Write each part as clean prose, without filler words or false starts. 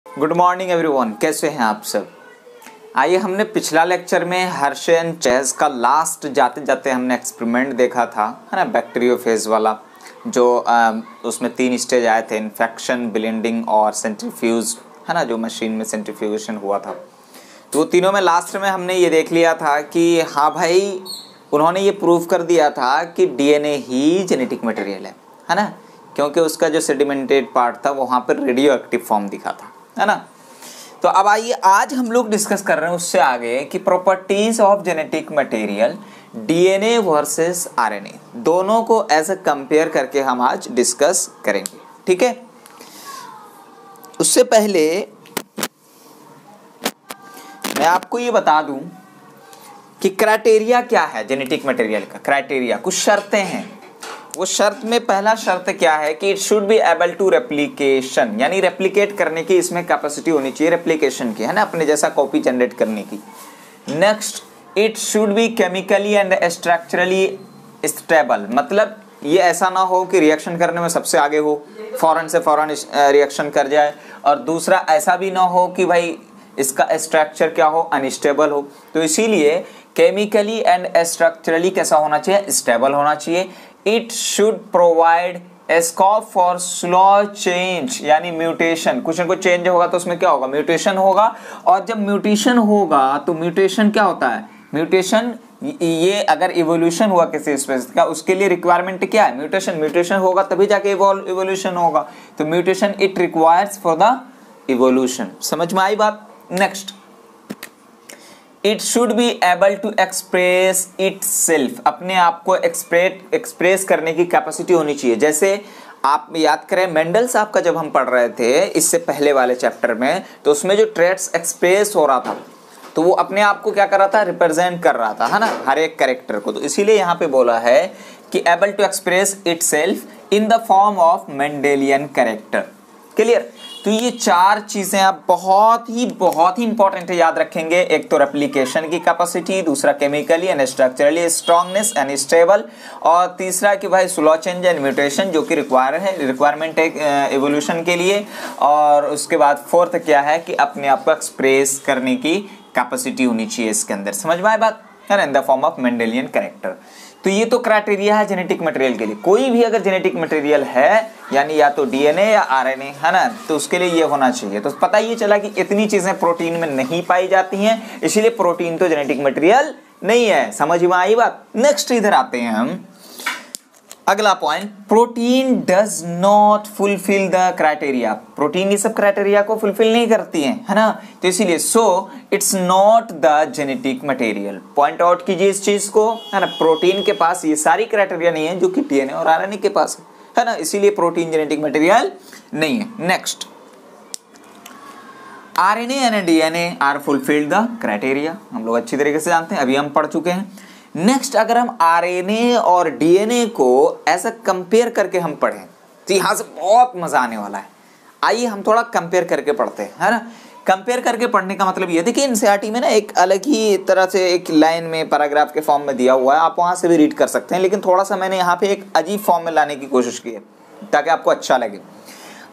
Good morning everyone, कैसे हैं आप सब। आइए, हमने पिछला लेक्चर में हर्शे एंड चेज का लास्ट जाते जाते हमने एक्सपेरिमेंट देखा था, है ना, बैक्टीरियोफेज वाला, जो उसमें 3 स्टेज आए थे, इन्फेक्शन, ब्लेंडिंग और सेंट्रीफ्यूज, है ना, जो मशीन में सेंट्रीफ्यूगेशन हुआ था। तो तीनों में लास्ट में हमने ये देख लिया था कि हाँ भाई, उन्होंने ये प्रूव कर दिया था कि डीएनए ही जेनेटिक मटेरियल है ना, क्योंकि उसका जो सेडिमेंटेड पार्ट था वहाँ पर रेडियो एक्टिव फॉर्म दिखा था, है ना। तो अब आइए, आज हम लोग डिस्कस कर रहे हैं उससे आगे कि properties of genetic material DNA versus RNA, दोनों को ऐसे कंपेयर करके हम आज डिस्कस करेंगे, ठीक है। उससे पहले मैं आपको ये बता दूं कि क्राइटेरिया क्या है जेनेटिक मटेरियल का। क्राइटेरिया, कुछ शर्तें हैं। वो शर्त में पहला शर्त क्या है कि it should be able to replication, यानी रेप्लिकेट करने की इसमें कैपेसिटी होनी चाहिए, रेप्लिकेशन की, है ना, अपने जैसा कॉपी जनरेट करने की। Next, it should B chemically and structurally stable, मतलब ये ऐसा ना हो कि रिएक्शन करने में सबसे आगे हो, फौरन से फौरन रिएक्शन कर जाए, और दूसरा ऐसा भी ना हो कि भाई इसका स्ट्रक्चर क्या हो, अनस्टेबल हो। तो इसीलिए केमिकली एंड स्ट्रक्चरली कैसा होना चाहिए, स्टेबल होना चाहिए। It should provide scope for slow change, यानी म्यूटेशन, कुछ न कुछ चेंज होगा तो उसमें क्या होगा, म्यूटेशन होगा। और जब म्यूटेशन होगा तो म्यूटेशन क्या होता है, म्यूटेशन, ये अगर इवोल्यूशन हुआ किसी स्पेसीज का, उसके लिए रिक्वायरमेंट क्या है, म्यूटेशन। म्यूटेशन होगा तभी जाके इवोल्यूशन होगा। तो mutation it requires for the evolution. समझ में आई बात। Next, it should be able to express itself, अपने आप को एक्सप्रेस करने की कैपेसिटी होनी चाहिए। जैसे आप याद करें, मेंडल साहब का जब हम पढ़ रहे थे इससे पहले वाले चैप्टर में, तो उसमें जो ट्रेट्स एक्सप्रेस हो रहा था तो वो अपने आप को क्या कर रहा था, रिप्रेजेंट कर रहा था, है ना, हर एक कैरेक्टर को। तो इसीलिए यहाँ पे बोला है कि able to express itself in the form of Mendelian character. Clear. तो ये 4 चीजें आप बहुत ही इंपॉर्टेंट है, याद रखेंगे। एक तो रेप्लिकेशन की कैपेसिटी, दूसरा chemically and structurally strongness and stable, और तीसरा कि भाई स्लो चेंज एंड म्यूटेशन, जो कि रिक्वायरमेंट है इवोल्यूशन के लिए। और उसके बाद फोर्थ क्या है कि अपने आप को एक्सप्रेस करने की कैपेसिटी होनी चाहिए इसके अंदर। समझ में आए बात, है ना, इन the form of Mendelian character. तो ये तो क्राइटेरिया है जेनेटिक मटेरियल के लिए। कोई भी अगर जेनेटिक मटेरियल है, यानी या तो डीएनए या आरएनए, है ना, तो उसके लिए ये होना चाहिए। तो पता ये चला कि इतनी चीजें प्रोटीन में नहीं पाई जाती हैं, इसीलिए प्रोटीन तो जेनेटिक मटेरियल नहीं है। समझ में आई बात। नेक्स्ट इधर आते हैं हम, अगला point, protein does not fulfil the criteria. Protein ये सब क्राइटेरिया को फुलफिल नहीं करती है ना, तो इसीलिए so it's not the genetic material. Point out कीजिए इस चीज को, है ना। प्रोटीन के पास ये सारी क्राइटेरिया नहीं है जो कि डीएनए और आरएनए के पास है ना, इसीलिए प्रोटीन जेनेटिक मटेरियल नहीं है। Next, RNA and DNA are fulfilled the criteria, हम लोग अच्छी तरीके से जानते हैं, अभी हम पढ़ चुके हैं। नेक्स्ट, अगर हम आरएनए और डीएनए को ऐसा कंपेयर करके हम पढ़ें तो यहां से बहुत मजा आने वाला है। आइए हम थोड़ा कंपेयर करके पढ़ते हैं, है ना। कंपेयर करके पढ़ने का मतलब ये, देखिए एनसीईआरटी में ना एक अलग ही तरह से एक लाइन में पैराग्राफ के फॉर्म में दिया हुआ है, आप वहां से भी रीड कर सकते हैं, लेकिन थोड़ा सा मैंने यहाँ पे एक अजीब फॉर्म में लाने की कोशिश की है ताकि आपको अच्छा लगे।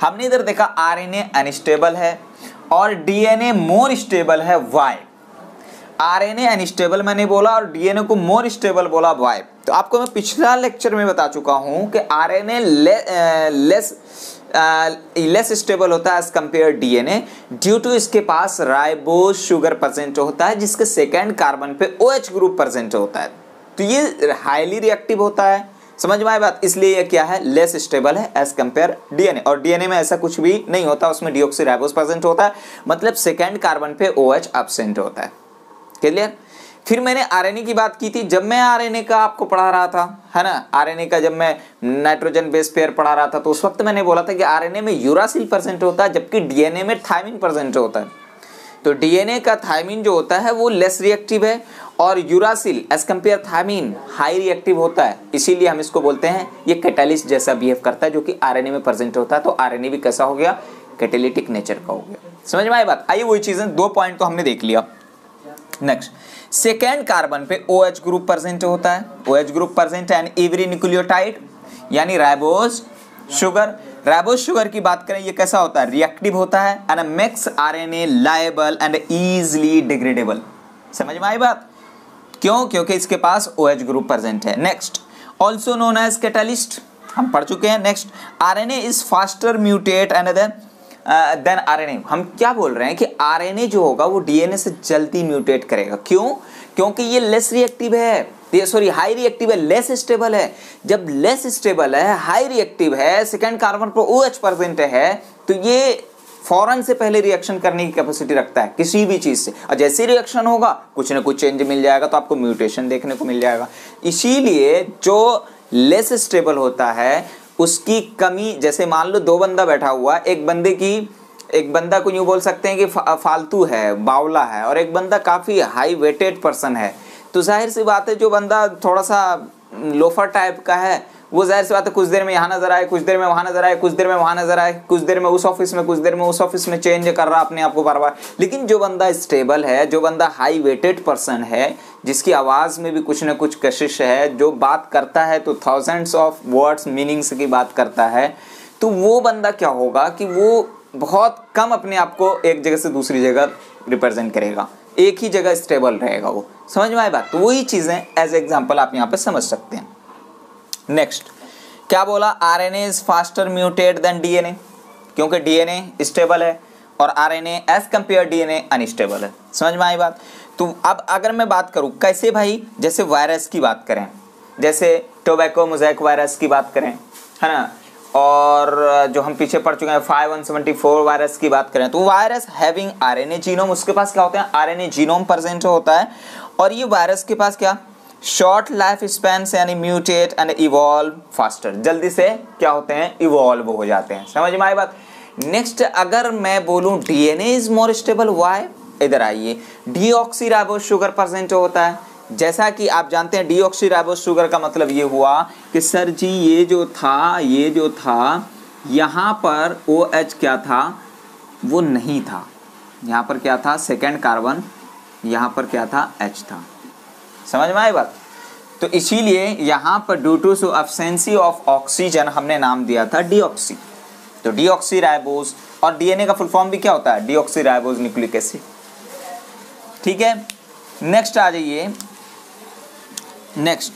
हमने इधर देखा आरएनए अनस्टेबल है और डीएनए मोर स्टेबल है। वाई? आरएनए अनस्टेबल मैंने बोला और डीएनए को मोर स्टेबल बोला, वाई? तो आपको मैं पिछला लेक्चर में बता चुका हूं कि आरएनए लेस स्टेबल होता है as compare DNA, due to इसके पास राइबोज शुगर प्रेजेंट होता है, जिसके सेकेंड कार्बन पे OH ग्रुप प्रेजेंट होता है। तो ये हाईली रिएक्टिव होता है। समझ में आए बात। इसलिए ये क्या है, लेस स्टेबल है एज कंपेयर डीएनए। और डीएनए में ऐसा कुछ भी नहीं होता, उसमें डीऑक्सीराइबोज प्रेजेंट होता है, मतलब सेकेंड कार्बन पे OH एब्सेंट होता है। क्लियर। फिर मैंने आरएनए की बात की थी, जब मैं आरएनए का आपको पढ़ा रहा था, है ना, आरएनए का जब मैं नाइट्रोजन बेस पेयर पढ़ा रहा था तो उस वक्त मैंने बोला था कि आरएनए में यूरासिल प्रेजेंट होता है, जबकि डीएनए में थायमिन प्रेजेंट होता है। तो डीएनए का थायमिन जो होता है वो लेस रिएक्टिव है और uracil as compare thymine high reactive होता है, इसीलिए हम इसको बोलते हैं ये कैटालिस्ट जैसा बिहेव करता है, जो कि आरएनए में प्रेजेंट होता है। तो आरएनए भी कैसा हो गया, कैटालिटिक नेचर का हो गया। समझ में आई बात। आइए वही चीजें, 2 पॉइंट तो हमने देख लिया। नेक्स्ट, सेकेंड कार्बन पे OH ग्रुप प्रेजेंट होता है, OH group present and every nucleotide, यानी राइबोज शुगर। राइबोस शुगर की बात करें, ये कैसा होता है, रिएक्टिव होता है and makes RNA labile and easily degradable. समझ में आई बात? क्यों? क्योंकि इसके पास OH ग्रुप प्रेजेंट है। Next, also known as catalyst, हम पढ़ चुके हैं। Next, RNA is faster mutate and then RNA. हम क्या बोल रहे हैं कि आरएनए जो होगा वो डीएनए से जल्दी म्यूटेट करेगा। क्यों? क्योंकि ये लेस रिएक्टिव है, ये सॉरी हाई रिएक्टिव है, लेस स्टेबल है। जब लेस स्टेबल है, हाई रिएक्टिव है, सेकेंड कार्बन पर OH प्रेजेंट है, तो ये फौरन से पहले रिएक्शन करने की कैपेसिटी रखता है किसी भी चीज से, और जैसे रिएक्शन होगा कुछ ना कुछ चेंज मिल जाएगा, तो आपको म्यूटेशन देखने को मिल जाएगा। इसीलिए जो लेस स्टेबल होता है उसकी कमी, जैसे मान लो दो बंदा बैठा हुआ, एक बंदा को यूं बोल सकते हैं कि फालतू है, बावला है, और एक बंदा काफी हाई वेटेड पर्सन है, तो जाहिर सी बात है जो बंदा थोड़ा सा लोफर टाइप का है वो जाहिर सी बात है कुछ देर में यहाँ नजर आए, कुछ देर में वहां नजर आए, कुछ देर में वहां नजर आए, कुछ देर में उस ऑफिस में, कुछ देर में उस ऑफिस में चेंज कर रहा अपने आप को बार बार। लेकिन जो बंदा स्टेबल है, जो बंदा हाई वेटेड पर्सन है, जिसकी आवाज में भी कुछ न कुछ कशिश है, जो बात करता है तो थाउजेंड्स ऑफ वर्ड्स मीनिंग्स की बात करता है, तो वो बंदा क्या होगा कि वो बहुत कम अपने आप को एक जगह से दूसरी जगह रिप्रेजेंट करेगा, एक ही जगह स्टेबल रहेगा वो। समझ में आए बात? तो वही चीजें एज एग्जांपल आप यहाँ पे समझ सकते हैं। नेक्स्ट क्या बोला, RNA is faster mutate then DNA, क्योंकि डीएनए स्टेबल है और RNA as compare DNA unstable है। समझ में आई बात? तो अब अगर मैं बात करूं कैसे भाई, जैसे वायरस की बात करें, जैसे टोबैको मोज़ेक वायरस की बात करें, है ना, और जो हम पीछे पढ़ चुके हैं 5174 वायरस की बात करें, तो वायरस हैविंग आरएनए जीनोम, उसके पास क्या होते हैं, आरएनए जीनोम प्रेजेंट होता है, और ये वायरस के पास क्या, शॉर्ट लाइफ स्पैन से, यानी म्यूटेट एंड इवॉल्व फास्टर, जल्दी से क्या होते हैं, इवॉल्व हो जाते हैं। समझ में आई बात? नेक्स्ट अगर मैं बोलूं DNA is more stable, why, इधर आइए, डीऑक्सीराइबोस शुगर प्रेजेंट होता है। जैसा कि आप जानते हैं डीऑक्सीराइबोस शुगर का मतलब ये हुआ कि सर जी ये जो था यहाँ पर OH क्या था, वो नहीं था, यहाँ पर क्या था, सेकेंड कार्बन, यहाँ पर क्या था, H था। समझ में आई बात? तो इसीलिए यहाँ पर ड्यू टू एब्सेंसी ऑफ ऑक्सीजन हमने नाम दिया था डीऑक्सी। तो डीऑक्सीराइबोस, और डीएनए का फुल फॉर्म भी क्या होता है, डीऑक्सीराइबोस न्यूक्लिक एसिड। ठीक है, नेक्स्ट आ जाइए। Next,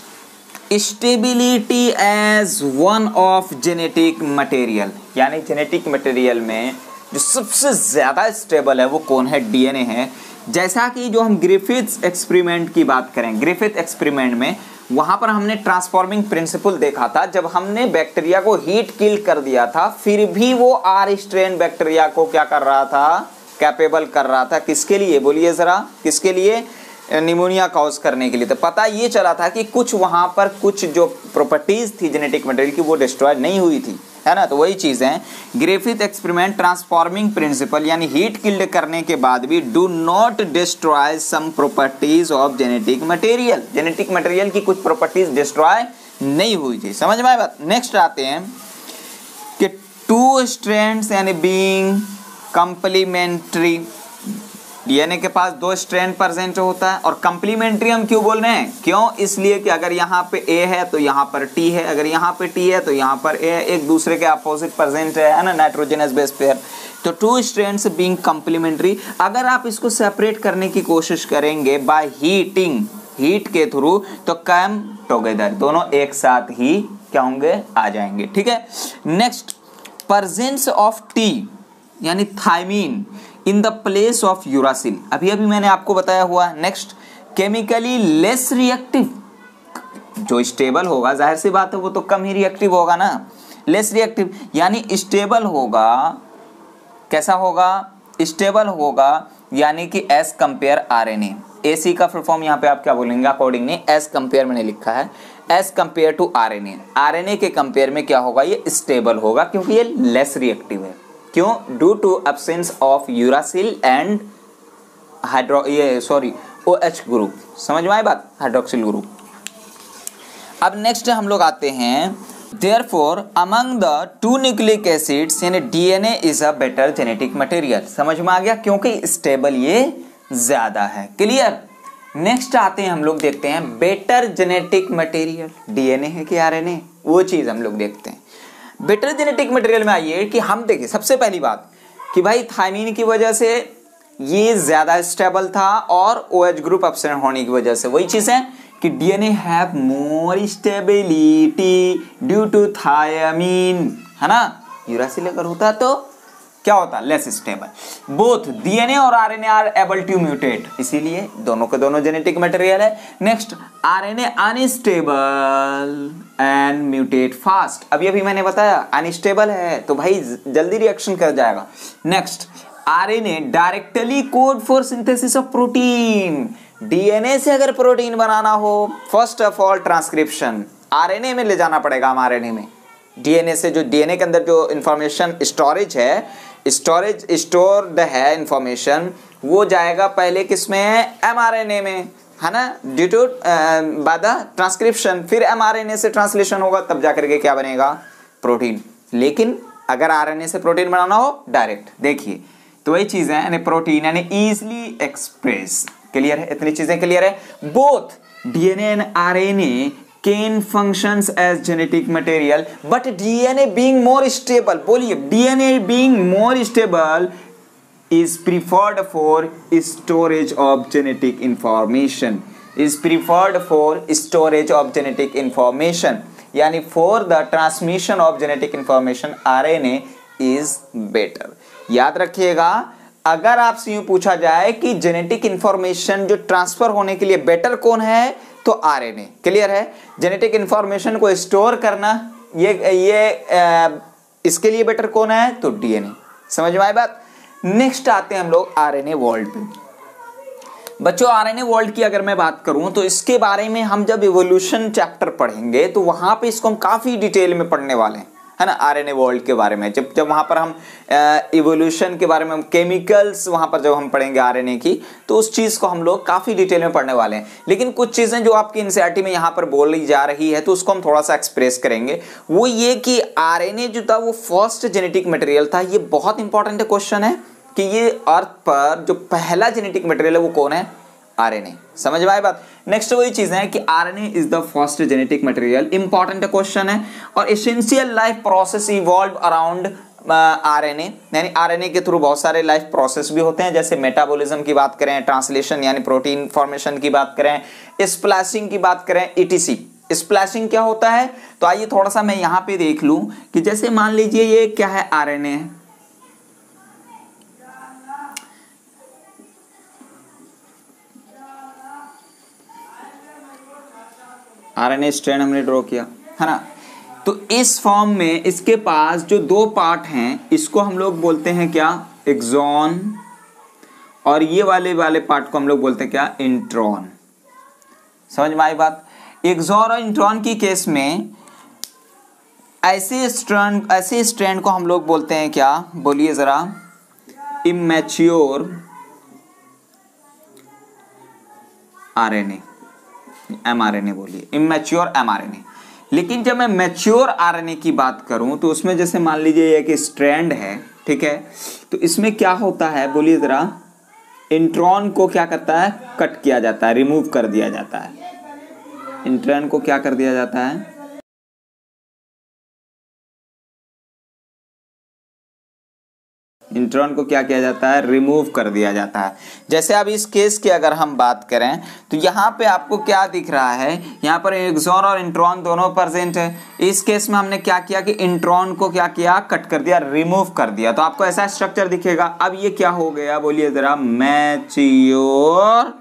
stability as one of genetic material, यानी जेनेटिक मटेरियल में जो सबसे ज्यादा स्टेबल है वो कौन है, डीएनए है। जैसा कि जो हम ग्रिफिथ्स एक्सपेरिमेंट की बात करें, ग्रिफिथ एक्सपेरिमेंट में वहां पर हमने ट्रांसफॉर्मिंग प्रिंसिपल देखा था, जब हमने बैक्टीरिया को हीट किल कर दिया था, फिर भी वो आर स्ट्रेन बैक्टीरिया को क्या कर रहा था, कैपेबल कर रहा था, किसके लिए बोलिए जरा, किसके लिए, निमोनिया कॉज करने के लिए। तो पता ये चला था कि कुछ वहां पर कुछ जो प्रॉपर्टीज थी जेनेटिक मटेरियल की वो डिस्ट्रॉय नहीं हुई थी, है ना। तो वही चीज है, ग्रिफिथ एक्सपेरिमेंट ट्रांसफॉर्मिंग प्रिंसिपल, यानी हीट किल्ड करने के बाद भी do not destroy some properties of genetic material, genetic material की कुछ प्रॉपर्टीज डिस्ट्रॉय नहीं हुई थी। समझ में आए बात? नेक्स्ट आते हैं कि टू स्ट्रैंड्स यानी बीइंग कंप्लीमेंट्री, डीएनए के पास दो स्ट्रैंड प्रेजेंट होता है, और कंप्लीमेंट्री हम क्यों बोल रहे हैं, क्यों, इसलिए कि अगर यहाँ पे ए है तो यहाँ पर टी है, अगर यहाँ पे टी है तो यहाँ पर ए है, एक दूसरे के अपोजिट प्रेजेंट है ना, नाइट्रोजनस बेस पेयर। तो टू स्ट्रैंड्स बीइंग कंप्लीमेंट्री, अगर आप इसको सेपरेट करने की कोशिश करेंगे बाय हीटिंग, हीट के थ्रू, तो कम टुगेदर, दोनों एक साथ ही क्या होंगे, आ जाएंगे। ठीक है, नेक्स्ट, प्रेजेंस ऑफ टी यानी thymine in the place of uracil, अभी अभी मैंने आपको बताया हुआ। नेक्स्ट, केमिकली लेस रिएक्टिव, जो स्टेबल होगा जाहिर सी बात है वो तो कम ही रिएक्टिव होगा ना, लेस रिएक्टिव यानी स्टेबल होगा, कैसा होगा, स्टेबल होगा, यानी कि एज कंपेयर आरएनए। एसी का फुल फॉर्म यहाँ पे आप क्या बोलेंगे, अकॉर्डिंग नहीं, एज कंपेयर मैंने लिखा है, as compare to RNA, RNA के कंपेयर में क्या होगा, ये स्टेबल होगा, क्योंकि ये लेस रिएक्टिव है। क्यों, due to absence of uracil and OH group. समझ में आई बात, हाइड्रोक्सिल ग्रुप। अब नेक्स्ट हम लोग आते हैं, therefore among the two nucleic acids यानी DNA is a better genetic material. समझ में आ गया, क्योंकि स्टेबल ये ज्यादा है। क्लियर। नेक्स्ट आते हैं हम लोग देखते हैं बेटर जेनेटिक मटेरियल, डीएनए है कि आरएनए, वो चीज हम लोग देखते हैं। बेटर जेनेटिक मटेरियल में आइए कि हम देखिए सबसे पहली बात कि भाई थायमीन की वजह से ये ज्यादा स्टेबल था और OH ग्रुप एब्सेंट होने की वजह से वही चीज है कि DNA have more stability due to thymine, है ना। यूरासिल अगर होता तो क्या होता, लेस स्टेबल। बोथ डीएनए और RNA are able to mutate, इसीलिए दोनों के दोनों जेनेटिक मटेरियल है। Next, RNA unstable and mutate fast. अभी मैंने बताया अनस्टेबल है तो भाई जल्दी रिएक्शन कर जाएगा। Next, RNA directly code for synthesis of protein. DNA से अगर प्रोटीन बनाना हो, first of all transcription RNA में ले जाना पड़ेगा। हम आरएनए में डीएनए से जो डीएनए के अंदर जो इंफॉर्मेशन स्टोरेज है, स्टोर्ड है इंफॉर्मेशन, वो जाएगा पहले किसमें, एमआरएनए में, है ना, due to by the transcription. फिर एमआरएनए से ट्रांसलेशन होगा, तब जाकर के क्या बनेगा, प्रोटीन। लेकिन अगर आरएनए से प्रोटीन बनाना हो डायरेक्ट, देखिए तो वही चीज है, यानी प्रोटीन यानी इजिली एक्सप्रेस। क्लियर है, इतनी चीजें क्लियर है। Both DNA and RNA can functions as genetic material but DNA being more stable, बोलिए DNA being more stable is preferred for storage of genetic information, is preferred for storage of genetic information, यानी for the transmission of genetic information RNA is better। याद रखिएगा, अगर आपसे यूं पूछा जाए कि जेनेटिक इंफॉर्मेशन जो ट्रांसफर होने के लिए बेटर कौन है, तो आरएनए। क्लियर है, जेनेटिक इंफॉर्मेशन को स्टोर करना इसके लिए बेटर कौन है, तो डीएनए। समझ में आई बात। नेक्स्ट आते हैं हम लोग आरएनए वॉल्ट पे। बच्चों आरएनए वॉल्ट की अगर मैं बात करूं तो इसके बारे में हम जब इवोल्यूशन चैप्टर पढ़ेंगे तो वहां पे इसको हम काफी डिटेल में पढ़ने वाले हैं, है ना, आरएनए वॉल्ट के बारे में। जब वहां पर हम इवोल्यूशन के बारे में, हम केमिकल्स वहां पर जब हम पढ़ेंगे आरएनए की, तो उस चीज को हम लोग काफी डिटेल में पढ़ने वाले हैं। लेकिन कुछ चीजें जो आपकी एनसीईआरटी में यहाँ पर बोली जा रही है तो उसको हम थोड़ा सा एक्सप्रेस करेंगे। वो ये कि आरएनए जो था वो फर्स्ट जेनेटिक मटेरियल था। ये बहुत इंपॉर्टेंट क्वेश्चन है कि ये अर्थ पर जो पहला जेनेटिक मटेरियल है वो कौन है, आरएनए। समझ में आए बात। नेक्स्ट वही चीज है कि RNA is the first genetic material. Important question है। और essential life process evolve around RNA, यानी आरएनए के थ्रू बहुत सारे लाइफ प्रोसेस भी होते हैं, जैसे मेटाबॉलिज्म की बात करें, ट्रांसलेशन यानी प्रोटीन फॉर्मेशन की बात करें, स्प्लाइसिंग की बात करें, ईटीसी। स्प्लाइसिंग क्या होता है, तो आइए थोड़ा सा मैं यहाँ पे देख लूं कि जैसे मान लीजिए ये क्या है, आरएनए है, आरएनए स्ट्रैंड हमने ड्रॉ किया, है ना। तो इस फॉर्म में इसके पास जो दो पार्ट हैं इसको हम लोग बोलते हैं क्या, एक्सॉन, और ये वाले पार्ट को हम लोग बोलते हैं क्या, इंट्रॉन। समझ में आई बात। एक्सॉन और इंट्रॉन की केस में ऐसे स्ट्रैंड को हम लोग बोलते हैं क्या, बोलिए जरा, इमैच्योर आरएनए, एमआरएनए बोलिए, इमैच्योर एमआरएनए। लेकिन जब मैं मैच्योर आरएनए की बात करूं तो उसमें जैसे मान लीजिए एक स्ट्रैंड है, ठीक है, तो इसमें क्या होता है, बोलिए जरा, इंट्रॉन को क्या करता है, कट किया जाता है, रिमूव कर दिया जाता है। इंट्रॉन को क्या कर दिया जाता है, इंट्रॉन को क्या किया जाता है, रिमूव कर दिया जाता है। जैसे अब इस केस की अगर हम बात करें तो यहाँ पे आपको क्या दिख रहा है, यहाँ पर एक्सॉन और इंट्रॉन दोनों प्रेजेंट है। इस केस में हमने क्या किया कि इंट्रॉन को क्या किया, कट कर दिया, रिमूव कर दिया, तो आपको ऐसा स्ट्रक्चर दिखेगा। अब ये क्या हो गया, बोलिए जरा, मैच्योर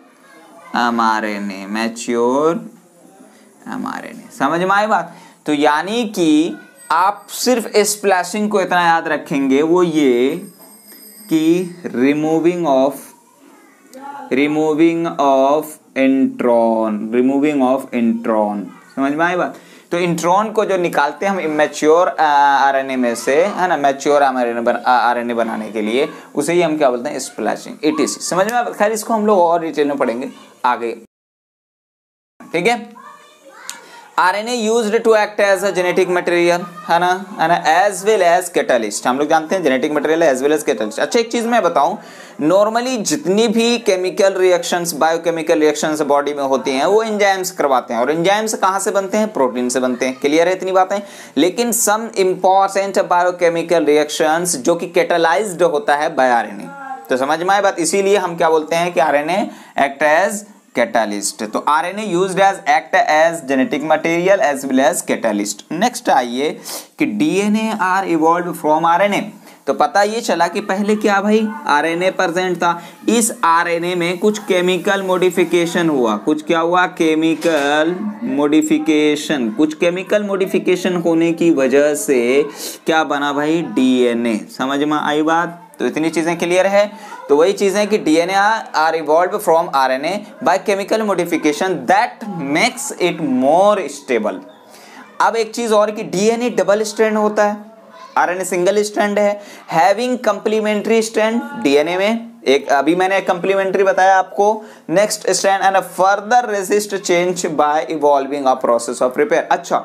एमआरएनए, मैच्योर एमआरएनए। समझ में आई बात। तो यानी कि आप सिर्फ स्प्लैशिंग को इतना याद रखेंगे, वो ये कि रिमूविंग ऑफ इंट्रॉन, समझ में आई बात। तो इंट्रॉन को जो निकालते हैं हम इमैच्योर आरएनए में से, है ना, मैच्योर आरएनए बनाने के लिए, उसे ही हम क्या बोलते हैं, स्प्लैशिंग, ईटीसी। समझ में। खैर इसको हम लोग और डिटेल में पढ़ेंगे आगे, ठीक है। RNA used to act as a genetic material, है ना, as well as catalyst। हम लोग जानते हैं जेनेटिक मटेरियल है as well as catalyst। अच्छा एक चीज मैं बताऊं, नॉर्मली जितनी भी chemical reactions, biochemical reactions body में होती हैं वो एंजाइम्स करवाते हैं, और एंजाइम्स कहाँ से बनते हैं? प्रोटीन से बनते हैं। क्लियर है इतनी बातें? लेकिन सम इंपॉर्टेंट बायोकेमिकल रिएक्शंस जो कि कैटालाइज्ड होता है बाय आरएनए। तो समझ में आए बात? इसीलिए हम क्या बोलते हैं कि आरएनए एक्ट एज कैटालिस्ट। तो RNA used as act as genetic material as well as catalyst. Next आइए कि DNA are evolve from RNA. तो पता ये चला कि पहले क्या भाई? आरएनए प्रेजेंट था, इस आरएनए में कुछ केमिकल मॉडिफिकेशन हुआ। कुछ क्या हुआ? Chemical modification. कुछ केमिकल मॉडिफिकेशन होने की वजह से क्या बना भाई? डीएनए। समझ में आई बात? तो इतनी चीजें क्लियर है। तो वही चीजें कि DNA are evolve from RNA by chemical modification that makes it more stable. अब एक चीज और कि डीएनए डबल स्ट्रैंड होता है, आरएनए सिंगल स्ट्रैंड है। हैविंग कंप्लीमेंट्री स्ट्रैंड डीएनए में एक, अभी मैंने कंप्लीमेंट्री बताया आपको, next strand and further resist change bye evolving a process of repair. अच्छा,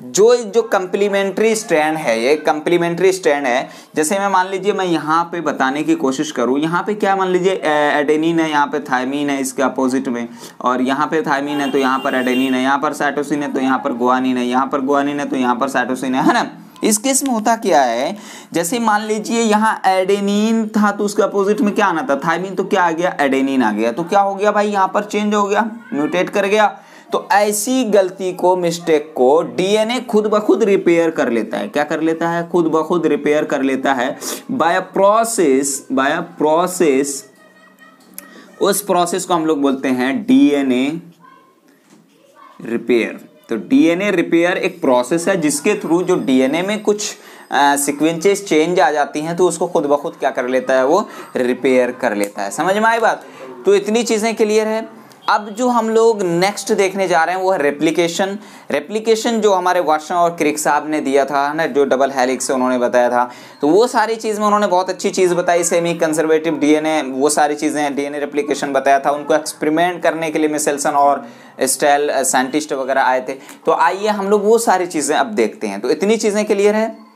जो कंप्लीमेंट्री स्ट्रैंड है, ये कंप्लीमेंट्री स्ट्रैंड है। जैसे मैं मान लीजिए मैं यहाँ पे बताने की कोशिश करूँ, यहाँ पे क्या मान लीजिए एडेनिन है, यहाँ पे थायमीन है इसके अपोजिट में, और यहाँ पे थायमीन है तो यहाँ पर एडेनिन है, यहाँ पर साइटोसिन है तो यहाँ पर गुआनिन है, यहाँ पर गुआनिन है तो यहाँ पर साइटोसिन है ना। इस केस में होता क्या है, जैसे मान लीजिए यहाँ एडेनिन था तो उसके अपोजिट में क्या आना था? थायमीन। तो क्या आ गया? एडेनिन आ गया। तो क्या हो गया भाई? यहाँ पर चेंज हो गया, म्यूटेट कर गया। तो ऐसी गलती को, मिस्टेक को डीएनए खुद ब खुद रिपेयर कर लेता है। क्या कर लेता है? खुद ब खुद रिपेयर कर लेता है बाय प्रोसेस। उस प्रोसेस को हम लोग बोलते हैं डीएनए रिपेयर। तो डीएनए रिपेयर एक प्रोसेस है जिसके थ्रू जो डीएनए में कुछ सीक्वेंसेस चेंज आ जाती हैं तो उसको खुद ब खुद क्या कर लेता है? वो रिपेयर कर लेता है। समझ में आई बात? तो इतनी चीजें क्लियर है। अब जो हम लोग नेक्स्ट देखने जा रहे हैं वो है रेप्लिकेशन। रेप्लिकेशन जो हमारे वाटसन और क्रिक साहब ने दिया था ना, जो डबल हेलिक्स से उन्होंने बताया था, तो वो सारी चीज़ में उन्होंने बहुत अच्छी चीज़ बताई। सेमी कंजर्वेटिव डीएनए, वो सारी चीज़ें डीएनए रेप्लिकेशन बताया था। उनको एक्सपेरिमेंट करने के लिए मिसेल्सन और स्टेल साइंटिस्ट वगैरह आए थे। तो आइए हम लोग वो सारी चीज़ें अब देखते हैं। तो इतनी चीज़ें क्लियर है।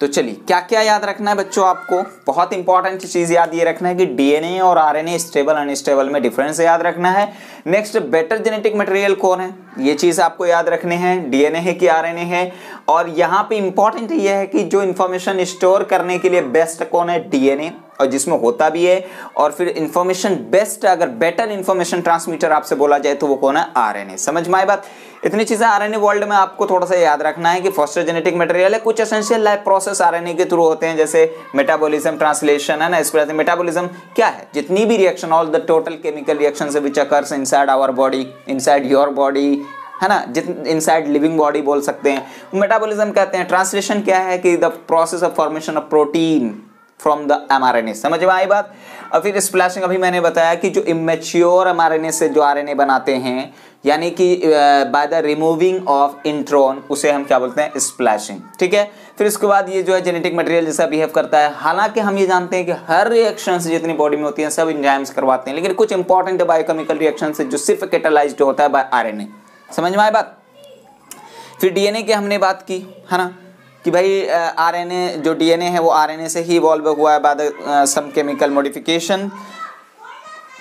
तो चलिए, क्या क्या याद रखना है बच्चों आपको? बहुत इंपॉर्टेंट चीज याद ये रखना है कि डीएनए और आरएनए स्टेबल अनस्टेबल में डिफरेंस याद रखना है। नेक्स्ट, बेटर जेनेटिक मटेरियल कौन है, ये चीज आपको याद रखने हैं। डीएनए है कि आरएनए है। और यहाँ पे इंपॉर्टेंट ये है कि जो इन्फॉर्मेशन स्टोर करने के लिए बेस्ट कौन है? डीएनए, और जिसमें होता भी है। और फिर इंफॉर्मेशन बेस्ट, अगर बेटर इंफॉर्मेशन ट्रांसमीटर आपसे बोला जाए तो वो कौन है? आरएनए। समझ में आई बात? इतनी चीजें आरएनए वर्ल्ड में आपको थोड़ा सा याद रखना है कि फर्स्ट जेनेटिक मटेरियल है। कुछ एसेंशियल लाइफ प्रोसेस आरएनए के थ्रू होते हैं, जैसे मेटाबॉलिज्म, ट्रांसलेशन, है ना। इस तरह मेटाबॉलिज्म क्या है? जितनी भी reaction, all the total chemical reactions which occurs inside our body, inside your body, है ना, इनसाइड लिविंग बॉडी बोल सकते हैं, मेटाबॉलिज्म कहते हैं। ट्रांसलेशन क्या है? कि the process of formation of protein from the mRNA. समझ में आई बात? और फिर स्प्लैशिंग, अभी मैंने बताया कि जो इमेच्योर एमआरएनए से जो आरएनए बनाते हैं, यानी कि by the removing of intron, उसे हम क्या बोलते हैं? स्प्लैशिंग। ठीक है। फिर इसके बाद ये जो है जेनेटिक मटेरियल जैसा बिहेव करता है। हालांकि हम ये जानते हैं कि हर रिएक्शन जितनी बॉडी में होती है सब एंजाइम्स करवाते हैं, लेकिन कुछ इंपॉर्टेंट बायोकेमिकल रिएक्शन जो सिर्फ कैटालाइज्ड होता है बाय आरएनए। समझ में आई बात? फिर डीएनए की हमने बात की, है ना, कि भाई आरएनए जो डीएनए है वो आरएनए से ही इवॉल्व हुआ है बाद सम केमिकल मॉडिफिकेशन।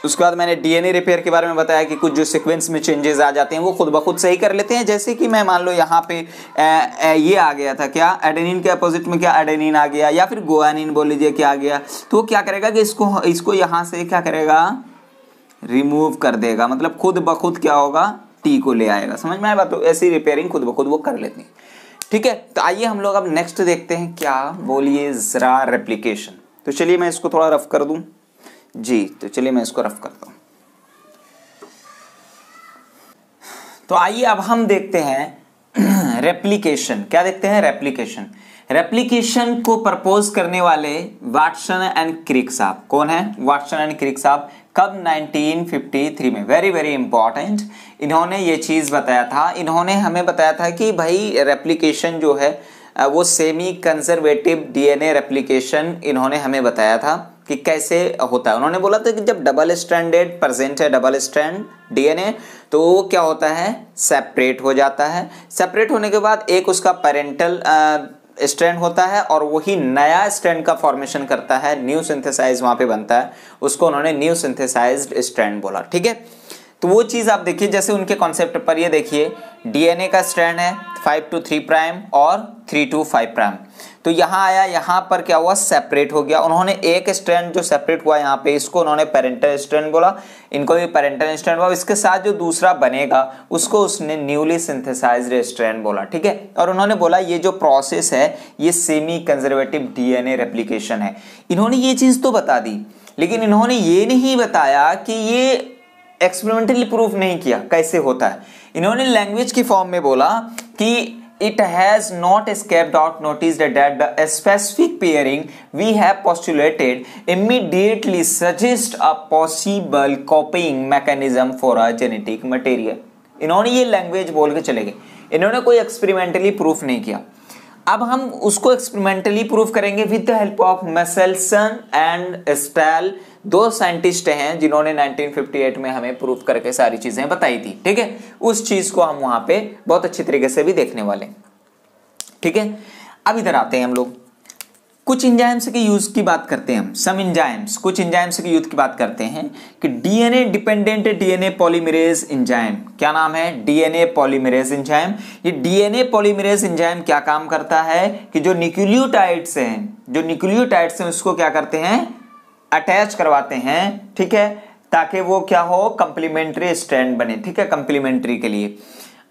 उसके बाद मैंने डीएनए रिपेयर के बारे में बताया कि कुछ जो सीक्वेंस में चेंजेस आ जाते हैं वो खुद ब खुद सही कर लेते हैं। जैसे कि मैं मान लो यहाँ पे ये आ गया था, क्या एडेनिन के अपोजिट में क्या एडेनिन आ गया, या फिर गुआनिन बोल लीजिए क्या आ गया, तो वो क्या करेगा कि इसको यहाँ से क्या करेगा? रिमूव कर देगा। मतलब खुद ब खुद क्या होगा? टी को ले आएगा। समझ में आया बात? तो ऐसी रिपेयरिंग खुद ब खुद वो कर लेती है। ठीक है। तो आइए हम लोग अब नेक्स्ट देखते हैं, क्या बोलिए जरा? रेप्लिकेशन। तो चलिए मैं इसको थोड़ा रफ कर दूं जी। तो चलिए मैं इसको रफ करता हूं। तो आइए अब हम देखते हैं रेप्लिकेशन। क्या देखते हैं? रेप्लिकेशन। रेप्लिकेशन को प्रपोज करने वाले वाटसन एंड क्रिक साहब। कौन है? वाटसन एंड क्रिक साहब। कब? 1953 में। Very very important. इन्होंने ये चीज बताया था। इन्होंने हमें बताया था कि भाई रेप्लिकेशन जो है वो सेमी कंजर्वेटिव डीएनए रेप्लिकेशन इन्होंने हमें बताया था कि कैसे होता है। उन्होंने बोला था कि जब डबल स्ट्रैंडेड प्रेजेंट है, डबल स्ट्रैंड डीएनए, तो वो क्या होता है? सेपरेट हो जाता है। सेपरेट होने के बाद एक उसका पेरेंटल स्ट्रैंड होता है और वही नया स्ट्रैंड का फॉर्मेशन करता है, न्यू सिंथेसाइज वहां पे बनता है, उसको उन्होंने न्यू सिंथेसाइज्ड स्ट्रैंड बोला। ठीक है, तो वो चीज आप देखिए, जैसे उनके कॉन्सेप्ट पर ये देखिए, डीएनए का स्ट्रैंड है 5 to 3 प्राइम और 3 to 5 प्राइम, तो यहाँ आया, यहाँ पर क्या हुआ, सेपरेट हो गया। उन्होंने एक स्ट्रैंड जो सेपरेट हुआ यहाँ पे, इसको उन्होंने पेरेंटल स्ट्रैंड बोला, इनको भी पेरेंटल स्ट्रैंड बोला। इसके साथ जो दूसरा बनेगा उसको उसने न्यूली सिंथेसाइज्ड स्ट्रैंड बोला। ठीक है, और उन्होंने बोला ये जो प्रोसेस है ये सेमी कंजर्वेटिव डीएनए रेप्लिकेशन है। इन्होंने ये चीज तो बता दी, लेकिन इन्होंने ये नहीं बताया कि ये एक्सपेरिमेंटली प्रूफ नहीं किया कैसे होता है। इन्होंने लैंग्वेज की फॉर्म में बोला कि it has not escaped out noticed that the specific pairing we have postulated immediately suggests a possible copying mechanism for a genetic material। इन्होंने ये लैंग्वेज बोल के चले गए, इन्होंने कोई एक्सपेरिमेंटली प्रूफ नहीं किया। अब हम उसको एक्सपेरिमेंटली प्रूफ करेंगे with the help of Meselson and Stahl, दो साइंटिस्ट हैं जिन्होंने 1958 में हमें प्रूफ करके सारी चीजें बताई थी। ठीक है, उस चीज को हम वहां पे बहुत अच्छी तरीके से भी देखने वाले हैं। ठीक है, अब इधर आते हैं हम लोग, कुछ एंजाइम्स के यूज की बात करते हैं हम, सम एंजाइम्स, कुछ एंजाइम्स के यूज की बात करते हैं कि DNA dependent DNA polymerase enzyme, क्या नाम है, डीएनए पॉलीमरेज एंजाइम। ये डीएनए पॉलीमरेज एंजाइम क्या काम करता है कि जो न्यूक्लियोटाइड्स हैं उसको क्या करते हैं, अटैच करवाते हैं। ठीक है, ताकि वो क्या हो, कंप्लीमेंट्री स्ट्रैंड बने। ठीक है, कंप्लीमेंट्री के लिए।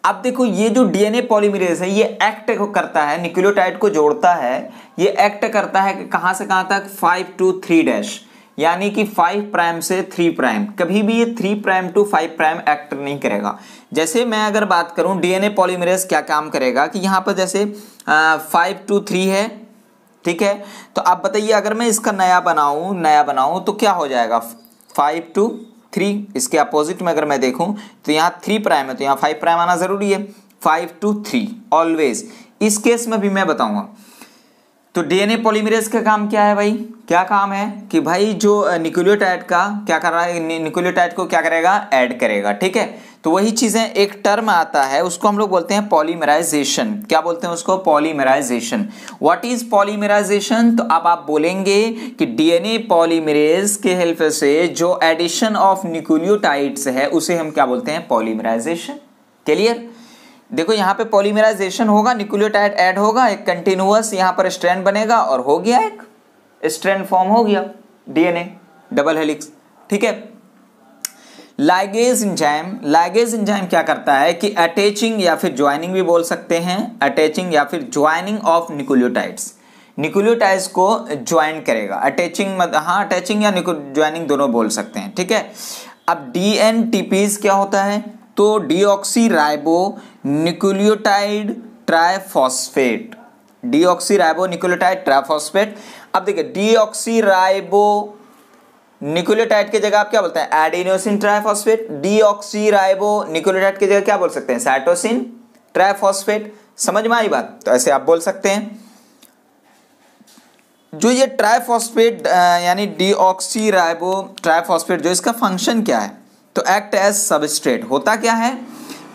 अब देखो ये जो डीएनए पॉलीमरेज है ये एक्ट करता है, न्यूक्लियोटाइड को जोड़ता है, ये एक्ट करता है कि कहां से कहां तक, 5 to 3 यानी कि 5 प्राइम से 3 प्राइम। कभी भी ये 3 प्राइम to 5 प्राइम एक्ट नहीं करेगा। जैसे मैं अगर बात करूं डीएनए पॉलीमरेज क्या काम करेगा कि यहां पर जैसे 5 to 3 है। ठीक है, तो आप बताइए अगर मैं इसका नया बनाऊं तो क्या हो जाएगा, 5 to 3। इसके अपोजिट में अगर मैं देखूं तो यहाँ 3 प्राइम है तो यहाँ 5 प्राइम आना जरूरी है, 5 to 3 ऑलवेज। इस केस में भी मैं बताऊंगा। तो डीएनए पॉलीमरेज का काम क्या है भाई, क्या काम है कि भाई जो न्यूक्लियोटाइड का क्या कर रहा है, न्यूक्लियोटाइड को क्या करेगा, ऐड करेगा। ठीक है, तो वही चीजें, एक टर्म आता है उसको हम लोग बोलते हैं पॉलीमराइजेशन। क्या बोलते हैं उसको, पॉलीमराइजेशन। व्हाट इज पॉलीमराइजेशन, तो अब आप बोलेंगे कि डीएनए पॉलीमरेज के हेल्प से जो एडिशन ऑफ न्यूक्लियोटाइड्स है उसे हम क्या बोलते हैं, पॉलीमराइजेशन। क्लियर, देखो यहाँ पे पॉलीमराइजेशन होगा, न्यूक्लियोटाइड ऐड होगा, एक कंटिन्यूअस यहाँ पर स्ट्रैंड बनेगा और हो गया, एक स्ट्रैंड फॉर्म हो गया, डीएनए डबल हेलिक्स। ठीक है, लाइगेज एंजाइम क्या करता है कि अटैचिंग या फिर ज्वाइनिंग भी बोल सकते हैं, अटैचिंग या फिर ज्वाइनिंग ऑफ न्यूक्लियोटाइड्स को ज्वाइन करेगा। अटैचिंग अटैचिंग या ज्वाइनिंग दोनों बोल सकते हैं। ठीक है, अब डीएनटीपीज क्या होता है, तो डीऑक्सीराइबो न्यूक्लियोटाइड ट्राइफॉस्फेट, अब देखिए डीऑक्सीराइबो न्यूक्लियोटाइड की जगह आप क्या बोलते हैं, एडिनोसिन ट्राइफॉस्फेट। डीऑक्सीराइबो न्यूक्लियोटाइड की जगह क्या बोल सकते हैं, साइटोसिन ट्राइफॉस्फेट। समझ में आई बात, तो ऐसे आप बोल सकते हैं। जो ये ट्राइफॉस्फेट यानी डीऑक्सीराइबो ट्राइफॉस्फेट, जो इसका फंक्शन क्या है, तो एक्ट एज सबस्ट्रेट। होता क्या है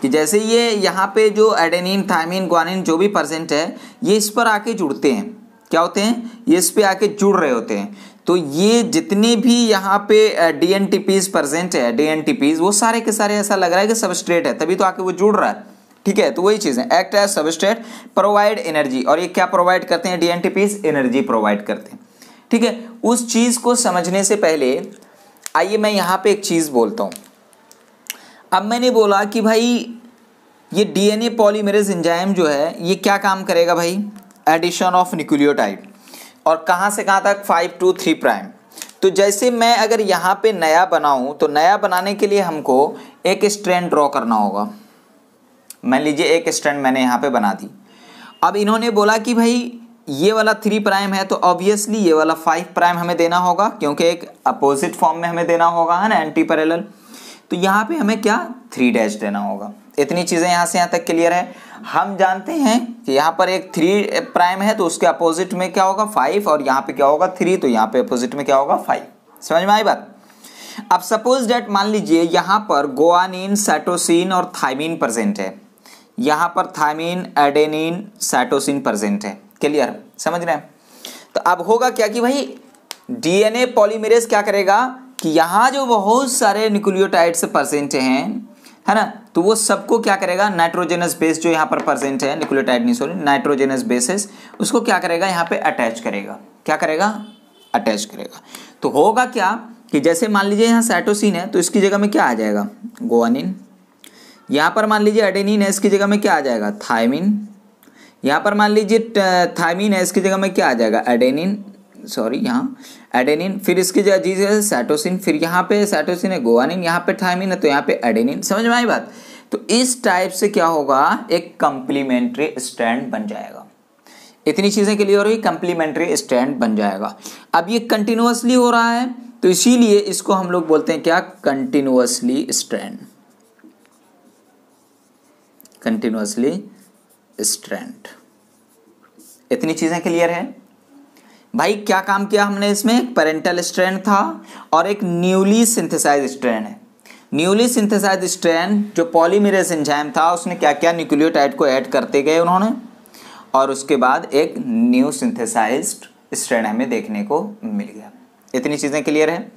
कि जैसे ये यहाँ पे जो एडेनिन, थायमिन, ग्वानिन जो भी प्रेजेंट है ये इस पर आके जुड़ते हैं। क्या होते हैं, ये इस पे आके जुड़ रहे होते हैं। तो ये जितने भी यहाँ पे डीएनटीपीज प्रेजेंट है, डीएनटीपीज वो सारे के सारे ऐसा लग रहा है कि सबस्ट्रेट है, तभी तो आके वो जुड़ रहा है। ठीक है, तो वही चीज़ है, act as substrate, provide energy. और ये क्या प्रोवाइड करते हैं, डीएनटीपीज एनर्जी प्रोवाइड करते हैं। ठीक है, उस चीज़ को समझने से पहले आइए मैं यहाँ पे एक चीज़ बोलता हूँ। अब मैंने बोला कि भाई ये डीएनए पॉलीमरेज एंजाइम जो है ये क्या काम करेगा भाई, एडिशन ऑफ न्यूक्लियोटाइड, और कहाँ से कहाँ तक, 5 to 3 प्राइम। तो जैसे मैं अगर यहाँ पे नया बनाऊँ तो नया बनाने के लिए हमको एक स्ट्रैंड ड्रॉ करना होगा। मान लीजिए एक स्ट्रैंड मैंने यहाँ पे बना दी। अब इन्होंने बोला कि भाई ये वाला 3 प्राइम है तो ऑब्वियसली ये वाला 5 प्राइम हमें देना होगा, क्योंकि एक अपोजिट फॉर्म में हमें देना होगा, है ना, एंटी पैरेलल। तो यहाँ पे हमें क्या, 3 देना होगा। इतनी चीज़ें यहाँ से यहाँ तक क्लियर है। हम जानते हैं कि यहाँ पर एक 3 प्राइम है तो उसके अपोजिट में क्या होगा, 5, और यहाँ पे क्या होगा, 3, तो यहाँ पे अपोजिट में क्या होगा, 5। समझ में आई बात। अब सपोज डेट मान लीजिए यहाँ पर ग्वानिन, साइटोसिन और थायमिन प्रेजेंट है, यहाँ पर थायमिन, एडेनिन, साइटोसिन प्रेजेंट है। क्लियर, समझ रहे हैं। तो अब होगा क्या कि भाई डीएनए पॉलीमरेज क्या करेगा कि यहाँ जो बहुत सारे न्यूक्लियोटाइड्स प्रेजेंट हैं, है ना, तो वो सबको क्या करेगा, नाइट्रोजनस बेस जो यहाँ पर प्रेजेंट है, न्यूक्लियोटाइड नहीं सॉरी नाइट्रोजनस बेसेस, उसको क्या करेगा यहाँ पे अटैच करेगा। क्या करेगा, अटैच करेगा। तो होगा क्या कि जैसे मान लीजिए यहाँ साइटोसिन है तो इसकी जगह में क्या आ जाएगा, गुआनिन। यहाँ पर मान लीजिए एडेनिन है, इसकी जगह में क्या आ जाएगा, थायमिन। यहाँ पर मान लीजिए थायमिन है, इसकी जगह में क्या आ जाएगा, एडेनिन, सॉरी यहाँ एडेनिन, फिर इसकी जगह साइटोसिन, फिर यहाँ पे साइटोसिन है गुआनिन, यहाँ पे थायमिन है तो यहाँ पे एडेनिन। समझ में आई बात। तो इस टाइप से क्या होगा, एक कंप्लीमेंट्री स्ट्रैंड बन जाएगा। इतनी चीजें क्लियर हुई, कंप्लीमेंट्री स्ट्रैंड बन जाएगा। अब ये कंटिन्यूअसली हो रहा है तो इसीलिए इसको हम लोग बोलते हैं क्या, कंटिन्यूअसली स्ट्रैंड, कंटिन्यूअसली स्ट्रैंड। इतनी चीजें क्लियर है भाई। क्या काम किया हमने इसमें, एक पेरेंटल स्ट्रैंड था और एक न्यूली सिंथेसाइज स्ट्रैंड है। न्यूली सिंथेसाइज स्ट्रैंड जो पॉलीमरेज एंजाइम था उसने क्या किया, न्यूक्लियोटाइड को ऐड करते गए उन्होंने, और उसके बाद एक न्यू सिंथेसाइज्ड स्ट्रैंड हमें देखने को मिल गया। इतनी चीजें क्लियर है।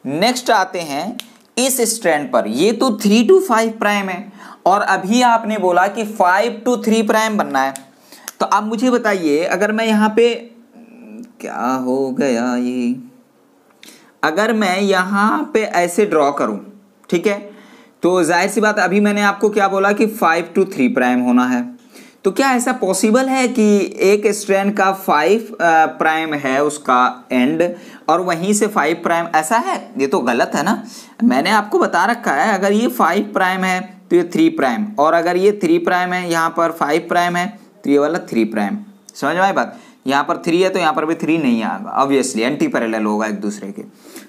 नेक्स्ट आते हैं इस स्ट्रैंड पर, ये तो 3 to 5 प्राइम है और अभी आपने बोला कि 5 to 3 प्राइम बनना है। तो अब मुझे बताइए, अगर मैं यहाँ पे क्या हो गया ये, अगर मैं यहाँ पे ऐसे ड्रॉ करूं, ठीक है, तो जाहिर सी बात, अभी मैंने आपको क्या बोला कि 5 to 3 प्राइम होना है। तो क्या ऐसा पॉसिबल है कि एक स्ट्रैंड का 5 प्राइम है उसका एंड और वहीं से 5 प्राइम, ऐसा है? ये तो गलत है ना। मैंने आपको बता रखा है अगर ये 5 प्राइम है तो ये 3 प्राइम, और अगर ये 3 प्राइम है यहाँ पर 5 प्राइम है तो ये वाला 3 प्राइम। समझ में आई बात। यहाँ पर 3 है तो यहाँ पर भी 3 नहीं आएगा, ऑब्वियसली एंटी पैरेलल होगा एक दूसरे के।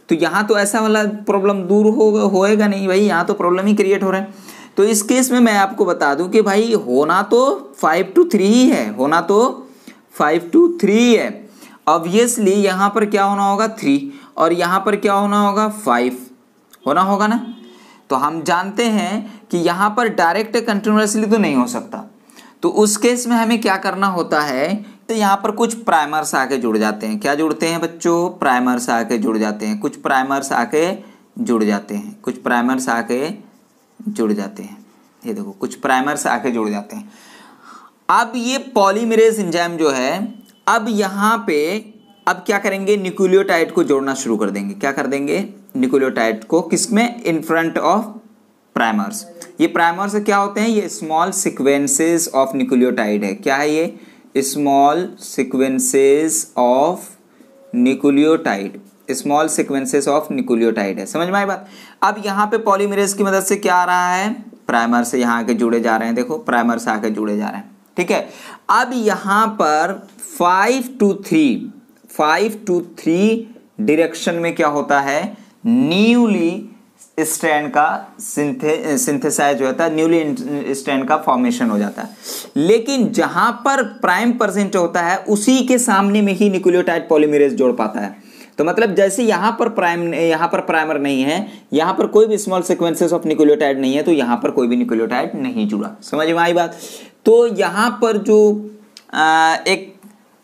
तो यहाँ तो ऐसा वाला प्रॉब्लम दूर होएगा नहीं भाई, यहाँ तो प्रॉब्लम ही क्रिएट हो रहा है। तो इस केस में मैं आपको बता दूं कि भाई होना तो 5 to 3 ही है, होना तो 5 to 3 है। ऑब्वियसली यहाँ पर क्या होना होगा, 3, और यहाँ पर क्या होना होगा, 5 होना होगा ना। तो हम जानते हैं कि यहाँ पर डायरेक्ट कंटिन्यूअसली तो नहीं हो सकता, तो उस केस में हमें क्या करना होता है, तो यहाँ पर कुछ प्राइमर्स आके जुड़ जाते हैं। क्या जुड़ते हैं बच्चों, प्राइमर्स आके जुड़ जाते हैं, कुछ प्राइमर्स आके जुड़ जाते हैं, कुछ प्राइमर्स आके जुड़ जाते हैं। ये देखो कुछ प्राइमर्स आके जुड़ जाते हैं। अब ये पॉलीमरेज एंजाइम जो है, अब यहाँ पे अब क्या करेंगे, न्यूक्लियोटाइड को जोड़ना शुरू कर देंगे। क्या कर देंगे, न्यूक्लियोटाइड को, किसमें, इन फ्रंट ऑफ प्राइमर्स। ये प्राइमर्स क्या होते हैं, ये स्मॉल सीक्वेंसेस ऑफ न्यूक्लियोटाइड है। क्या है ये, small sequences of nucleotide, small sequences of nucleotide है। समझ में आई बात। अब यहाँ पे पॉलीमरेज की मदद से क्या आ रहा है, प्राइमर से यहाँ आके जुड़े जा रहे हैं। देखो प्राइमर से आके जुड़े जा रहे हैं, ठीक है। अब यहाँ पर 5 to 3 डायरेक्शन में क्या होता है, न्यूली स्ट्रैंड का सिंथेसाइज होता है, न्यूली स्ट्रैंड का फॉर्मेशन हो जाता है। लेकिन जहां पर प्राइम प्रेजेंट होता है उसी के सामने में ही न्यूक्लियोटाइड पॉलीमरेज जोड़ पाता है। तो मतलब जैसे यहाँ पर प्राइमर नहीं है, यहाँ पर कोई भी स्मॉल सीक्वेंसेस ऑफ न्यूक्लियोटाइड नहीं है, तो यहाँ पर कोई भी न्यूक्लियोटाइड नहीं जुड़ा। समझ में आई बात। तो यहाँ पर जो एक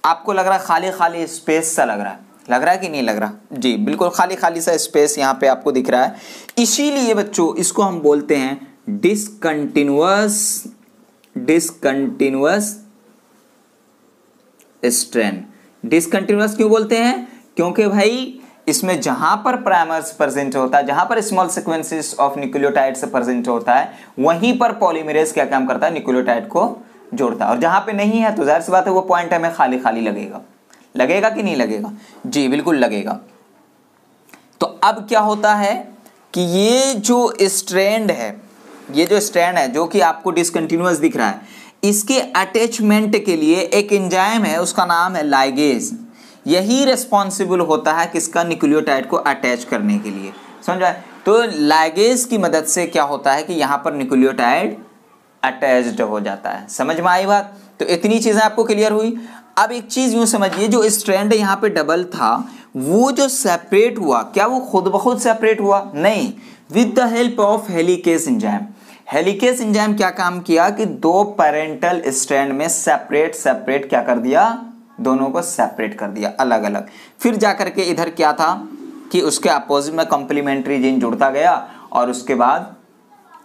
आपको लग रहा है खाली खाली स्पेस सा लग रहा है कि नहीं लग रहा, जी बिल्कुल खाली खाली सा स्पेस यहाँ पे आपको दिख रहा है। इसीलिए बच्चों इसको हम बोलते हैं डिसकंटिन्यूअस स्ट्रैंड। डिसकंटिन्यूअस क्यों बोलते हैं, क्योंकि भाई इसमें जहां पर प्राइमर्स प्रेजेंट होता है, जहां पर small sequences of nucleotides present होता है, वहीं पर पॉलीमरेज क्या काम करता है, न्यूक्लियोटाइड को जोड़ता है। और जहां पे नहीं है तो जाहिर सी बात है वो पॉइंट हमें खाली खाली लगेगा कि नहीं लगेगा, जी बिल्कुल लगेगा। तो अब क्या होता है कि ये जो स्ट्रैंड है जो कि आपको डिसकंटिन्यूअस दिख रहा है, इसके अटैचमेंट के लिए एक एंजाइम है, उसका नाम है लाइगेज। यही रिस्पॉन्सिबल होता है किसका, न्यूक्लियोटाइड को अटैच करने के लिए। समझ आए। तो लाइगेज की मदद से क्या होता है कि यहाँ पर न्यूक्लियोटाइड अटैच्ड हो जाता है। समझ में आई बात। तो इतनी चीजें आपको क्लियर हुई। अब एक चीज यूं समझिए, जो स्ट्रैंड यहाँ पे डबल था वो जो सेपरेट हुआ, क्या वो खुद ब खुद सेपरेट हुआ, नहीं, with the help of helicase enzyme. Helicase enzyme क्या काम किया कि दो पेरेंटल स्ट्रैंड में सेपरेट क्या कर दिया, दोनों को सेपरेट कर दिया अलग अलग। फिर जाकर के इधर क्या था कि उसके अपोजिट में कॉम्प्लीमेंट्री जीन जुड़ता गया और उसके बाद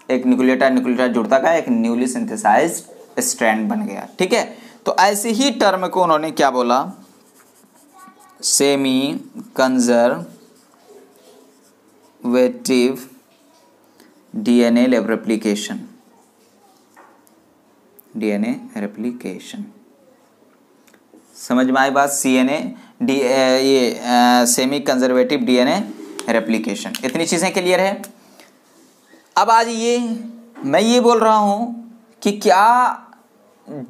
एक न्यूक्लियोटाइड जुड़ता गया, एक न्यूली सिंथेसाइज्ड स्ट्रैंड बन गया। ठीक है, तो ऐसे ही टर्म को उन्होंने क्या बोला, सेमी कंजर्वेटिव डीएनए रेप्लिकेशन। समझ में आई बात? Semi conservative DNA replication. इतनी चीजें क्लियर है। अब आज मैं ये बोल रहा हूं कि क्या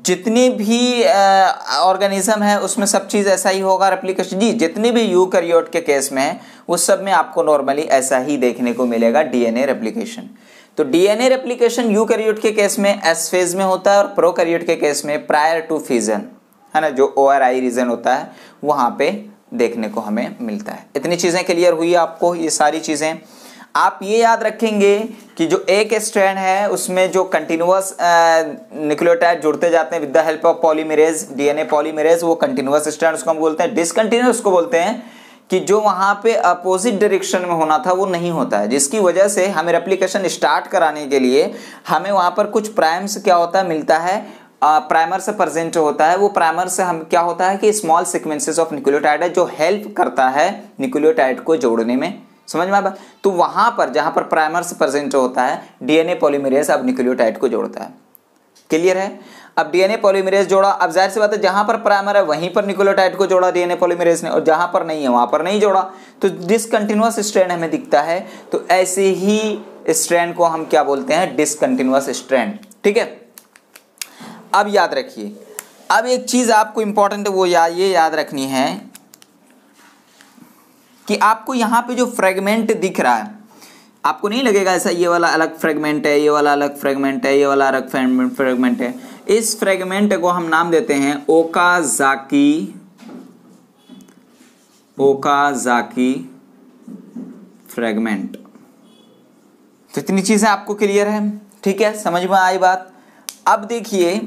जितनी भी ऑर्गेनिज्म है उसमें सब चीज ऐसा ही होगा रेप्लिकेशन? जी, जितने भी यूकैरियोट के केस में है उस सब में आपको नॉर्मली ऐसा ही देखने को मिलेगा डीएनए रेप्लिकेशन। तो डीएनए रेप्लिकेशन यूकैरियोट के केस में एस फेज में होता है और प्रोकैरियोट के केस में प्रायर टू फिजन, है ना, जो ORI रीजन होता है वहां पे देखने को हमें मिलता है। इतनी चीजें क्लियर हुई आपको? ये सारी चीजें आप ये याद रखेंगे कि जो एक स्ट्रैंड है उसमें जो कंटिन्यूअस न्यूक्लियोटाइड जुड़ते जाते हैं with the help of polymerase, DNA polymerase, वो कंटिन्यूअस स्ट्रैंड उसको हम बोलते हैं। डिसकंटिन्यूअस को बोलते हैं कि जो वहां पे अपोजिट डायरेक्शन में होना था वो नहीं होता है, जिसकी वजह से हमें रेप्लिकेशन स्टार्ट कराने के लिए हमें वहां पर कुछ प्राइम्स क्या होता है मिलता है, प्राइमर से प्रेजेंट होता है। वो प्राइमर से हम क्या होता है कि स्मॉल सीक्वेंसेस ऑफ न्यूक्लियोटाइड है जो हेल्प करता है न्यूक्लियोटाइड को जोड़ने में। समझ में आया? तो वहां पर जहां पर प्राइमर से प्रेजेंट होता है डीएनए पॉलीमरेज अब न्यूक्लियोटाइड को जोड़ता है। क्लियर है? अब डीएनए पॉलीमरेज जोड़ा, अब जाहिर सी बात है जहां पर प्राइमर है वहीं पर न्यूक्लियोटाइड को जोड़ा डीएनए पॉलीमरेज ने, और जहां पर नहीं है वहां पर नहीं जोड़ा, तो डिसकंटिन्यूअस स्ट्रैंड हमें दिखता है। तो ऐसे ही स्ट्रैंड को हम क्या बोलते हैं, डिसकंटिन्यूअस स्ट्रैंड। ठीक है, अब याद रखिए, अब एक चीज आपको इंपॉर्टेंट है वो ये याद रखनी है कि आपको यहां पे जो फ्रेगमेंट दिख रहा है आपको नहीं लगेगा ऐसा ये वाला अलग फ्रेगमेंट है, ये वाला अलग फ्रेगमेंट है, ये वाला अलग फ्रेगमेंट है। इस फ्रेगमेंट को हम नाम देते हैं ओकाजाकी फ्रेगमेंट। तो इतनी चीजें आपको क्लियर है? ठीक है, समझ में आई बात? अब देखिए,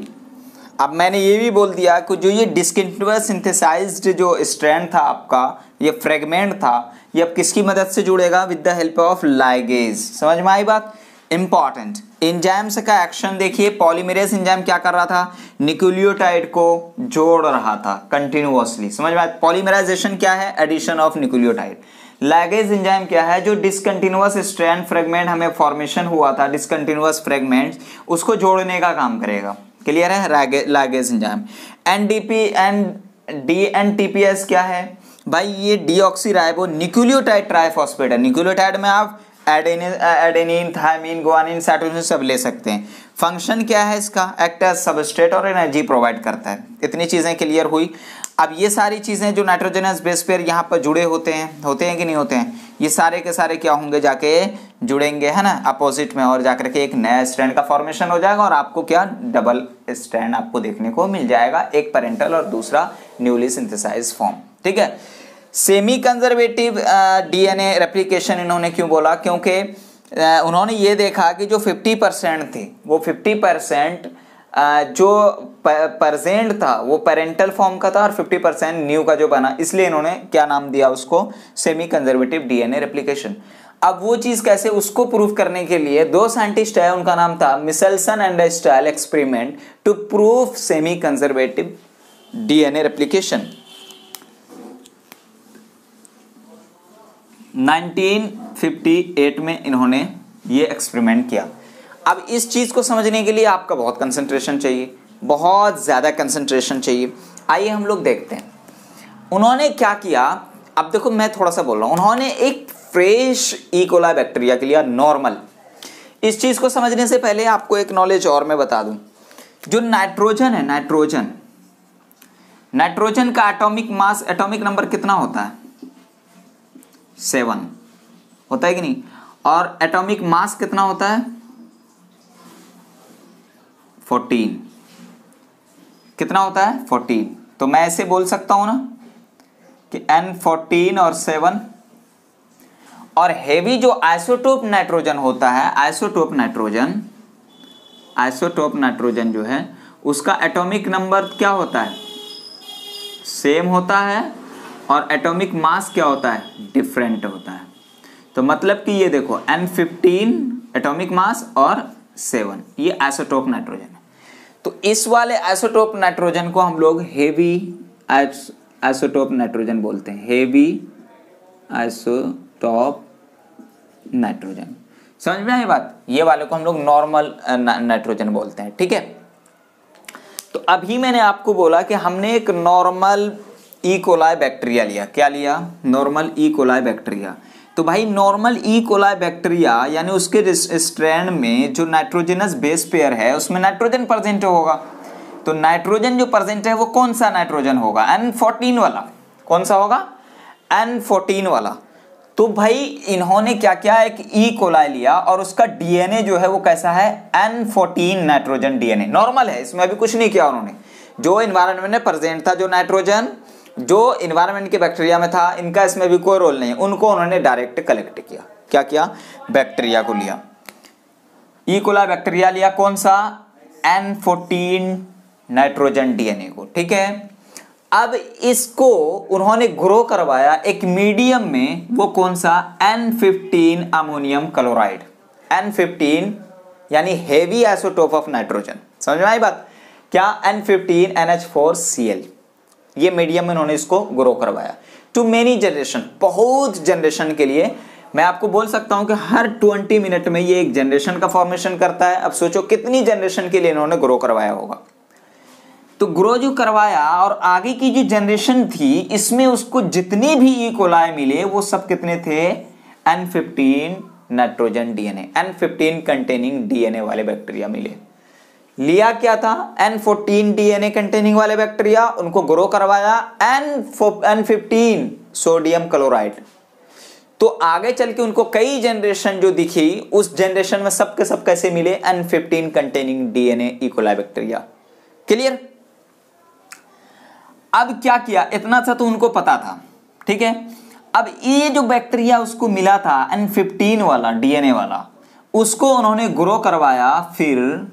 अब मैंने ये भी बोल दिया कि जो ये डिस्कंटिन्यूअस सिंथेसाइज्ड जो स्ट्रैंड था आपका, ये फ्रेगमेंट था, ये अब किसकी मदद से जुड़ेगा, with the help of ligase. समझ में आई बात? इंपॉर्टेंट एंजाइम्स का एक्शन देखिए, पॉलीमरेज एंजाइम क्या कर रहा था, न्यूक्लियोटाइड को जोड़ रहा था कंटिन्यूअसली। समझ में आया? पॉलीमराइजेशन क्या है, addition of nucleotide. Ligase enzyme क्या है, जो डिसकंटिन्यूअस स्ट्रैंड फ्रेगमेंट हमें फॉर्मेशन हुआ था, डिसकंटिन्यूअस फ्रेगमेंट, उसको जोड़ने का काम करेगा। क्लियर है? Luggage enzyme. DNTPS क्या है भाई, ये डीऑक्सीराइबो न्यूक्लियोटाइड ट्राइफॉस्फेट है। न्यूक्लियोटाइड में आप एडेनिन, थायमीन, गुआनिन, साइटोसिन सब ले सकते हैं। फंक्शन क्या है इसका, एक्ट एज सबस्ट्रेट और एनर्जी प्रोवाइड करता है। इतनी चीजें क्लियर हुई। अब ये सारी चीजें जो नाइट्रोजनस बेस पेयर यहाँ पर जुड़े होते हैं कि नहीं होते हैं, ये सारे के सारे क्या होंगे, जाके जुड़ेंगे, है ना, अपोजिट में, और जाकर के एक नया स्ट्रैंड का फॉर्मेशन हो जाएगा और आपको क्या, डबल स्ट्रैंड आपको देखने को मिल जाएगा, एक पेरेंटल और दूसरा न्यूली सिंथेसाइज्ड फॉर्म। ठीक है, सेमी कंजर्वेटिव डीएनए रेप्लिकेशन इन्होंने क्यों बोला, क्योंकि उन्होंने ये देखा कि जो 50% थे वो 50% जो प्रेजेंट था वो पेरेंटल फॉर्म का था और 50% न्यू का जो बना, इसलिए इन्होंने क्या नाम दिया उसको, सेमी कंजर्वेटिव डीएनए रेप्लिकेशन। अब वो चीज कैसे, उसको प्रूव करने के लिए दो साइंटिस्ट है, उनका नाम था Meselson and Stahl experiment to prove semi conservative DNA replication. 1958 में इन्होंने ये एक्सपेरिमेंट किया। अब इस चीज को समझने के लिए आपका बहुत कंसंट्रेशन चाहिए, बहुत ज्यादा कंसंट्रेशन चाहिए। आइए हम लोग देखते हैं उन्होंने क्या किया। अब देखो मैं थोड़ा सा बोल रहा हूं, उन्होंने एक फ्रेश ई कोलाई बैक्टीरिया के लिए नॉर्मल, इस चीज को समझने से पहले आपको एक नॉलेज और मैं बता दूं, जो नाइट्रोजन है, नाइट्रोजन का एटॉमिक मास, एटॉमिक नंबर कितना होता है, 7 होता है कि नहीं, और एटॉमिक मास कितना होता है, 14। कितना होता है, 14। तो मैं ऐसे बोल सकता हूं ना कि N14 और 7, और हेवी जो आइसोटोप नाइट्रोजन होता है, आइसोटोप नाइट्रोजन आइसोटोप नाइट्रोजन जो है उसका एटॉमिक नंबर क्या होता है, सेम होता है, और एटॉमिक मास क्या होता है, डिफरेंट होता है। तो मतलब कि ये देखो N15 एटॉमिक मास और 7, ये आइसोटोप नाइट्रोजन है। तो इस वाले आइसोटोप नाइट्रोजन को हम लोग हेवी आइसोटोप नाइट्रोजन बोलते हैं, हेवी आइसोटोप नाइट्रोजन। समझ में आई बात? ये वाले को हम लोग नॉर्मल नाइट्रोजन बोलते हैं, ठीक है। तो अभी मैंने आपको बोला कि हमने एक नॉर्मल ई कोलाई बैक्टीरिया लिया, क्या लिया, नॉर्मल ई कोलाई बैक्टीरिया। तो भाई नॉर्मल ई कोलाई बैक्टीरिया यानी उसके स्ट्रैंड में जो नाइट्रोजनस बेस पेयर है उसमें नाइट्रोजन प्रेजेंट होगा। तो नाइट्रोजन जो प्रेजेंट है वो कौन सा नाइट्रोजन होगा, N14 वाला। कौन सा होगा, N14 वाला। तो भाई इन्होंने क्या किया, एक ई कोलाई लिया और उसका डीएनए जो है वो कैसा है, N14 नाइट्रोजन डीएनए, नॉर्मल है, इसमें अभी कुछ नहीं किया उन्होंने। जो इन्वायरमेंट में प्रेजेंट था, जो नाइट्रोजन जो इन्वायरमेंट के बैक्टीरिया में था, इनका इसमें भी कोई रोल नहीं है, उनको उन्होंने डायरेक्ट कलेक्ट किया। क्या किया, बैक्टीरिया को लिया, ई कोलाई बैक्टीरिया लिया, कौन सा, N14 नाइट्रोजन डीएनए को, ठीक है। अब इसको उन्होंने ग्रो करवाया एक मीडियम में, वो कौन सा, N15 अमोनियम क्लोराइड, N15 यानी हेवी आइसोटोप ऑफ नाइट्रोजन। समझ में आई बात, क्या, N15 NH4Cl, ये मीडियम में उन्होंने इसको ग्रो करवाया टू मेनी जनरेशन, बहुत जनरेशन के लिए। मैं आपको बोल सकता हूं कि हर 20 मिनट में ये एक जनरेशन का फॉर्मेशन करता है। अब सोचो कितनी जनरेशन के लिए इन्होंने ग्रो करवाया होगा। तो ग्रो जो करवाया और आगे की जो जनरेशन थी इसमें उसको जितने भी ई कोलाई मिले वो सब कितने थे, N15 nitrogen DNA, N15 containing DNA वाले बैक्टीरिया मिले। लिया क्या था, N14 डीएनए कंटेनिंग वाले बैक्टीरिया, उनको ग्रो करवाया N15 सोडियम क्लोराइड। तो आगे चल के उनको कई जनरेशन जो दिखी, उस जनरेशन में सब के सब कैसे मिले, N15 containing DNA E coli bacteria. Clear? अब क्या किया, इतना सा तो उनको पता था, ठीक है। अब ये जो बैक्टीरिया उसको मिला था N15 वाला डीएनए वाला, उसको उन्होंने ग्रो करवाया फिर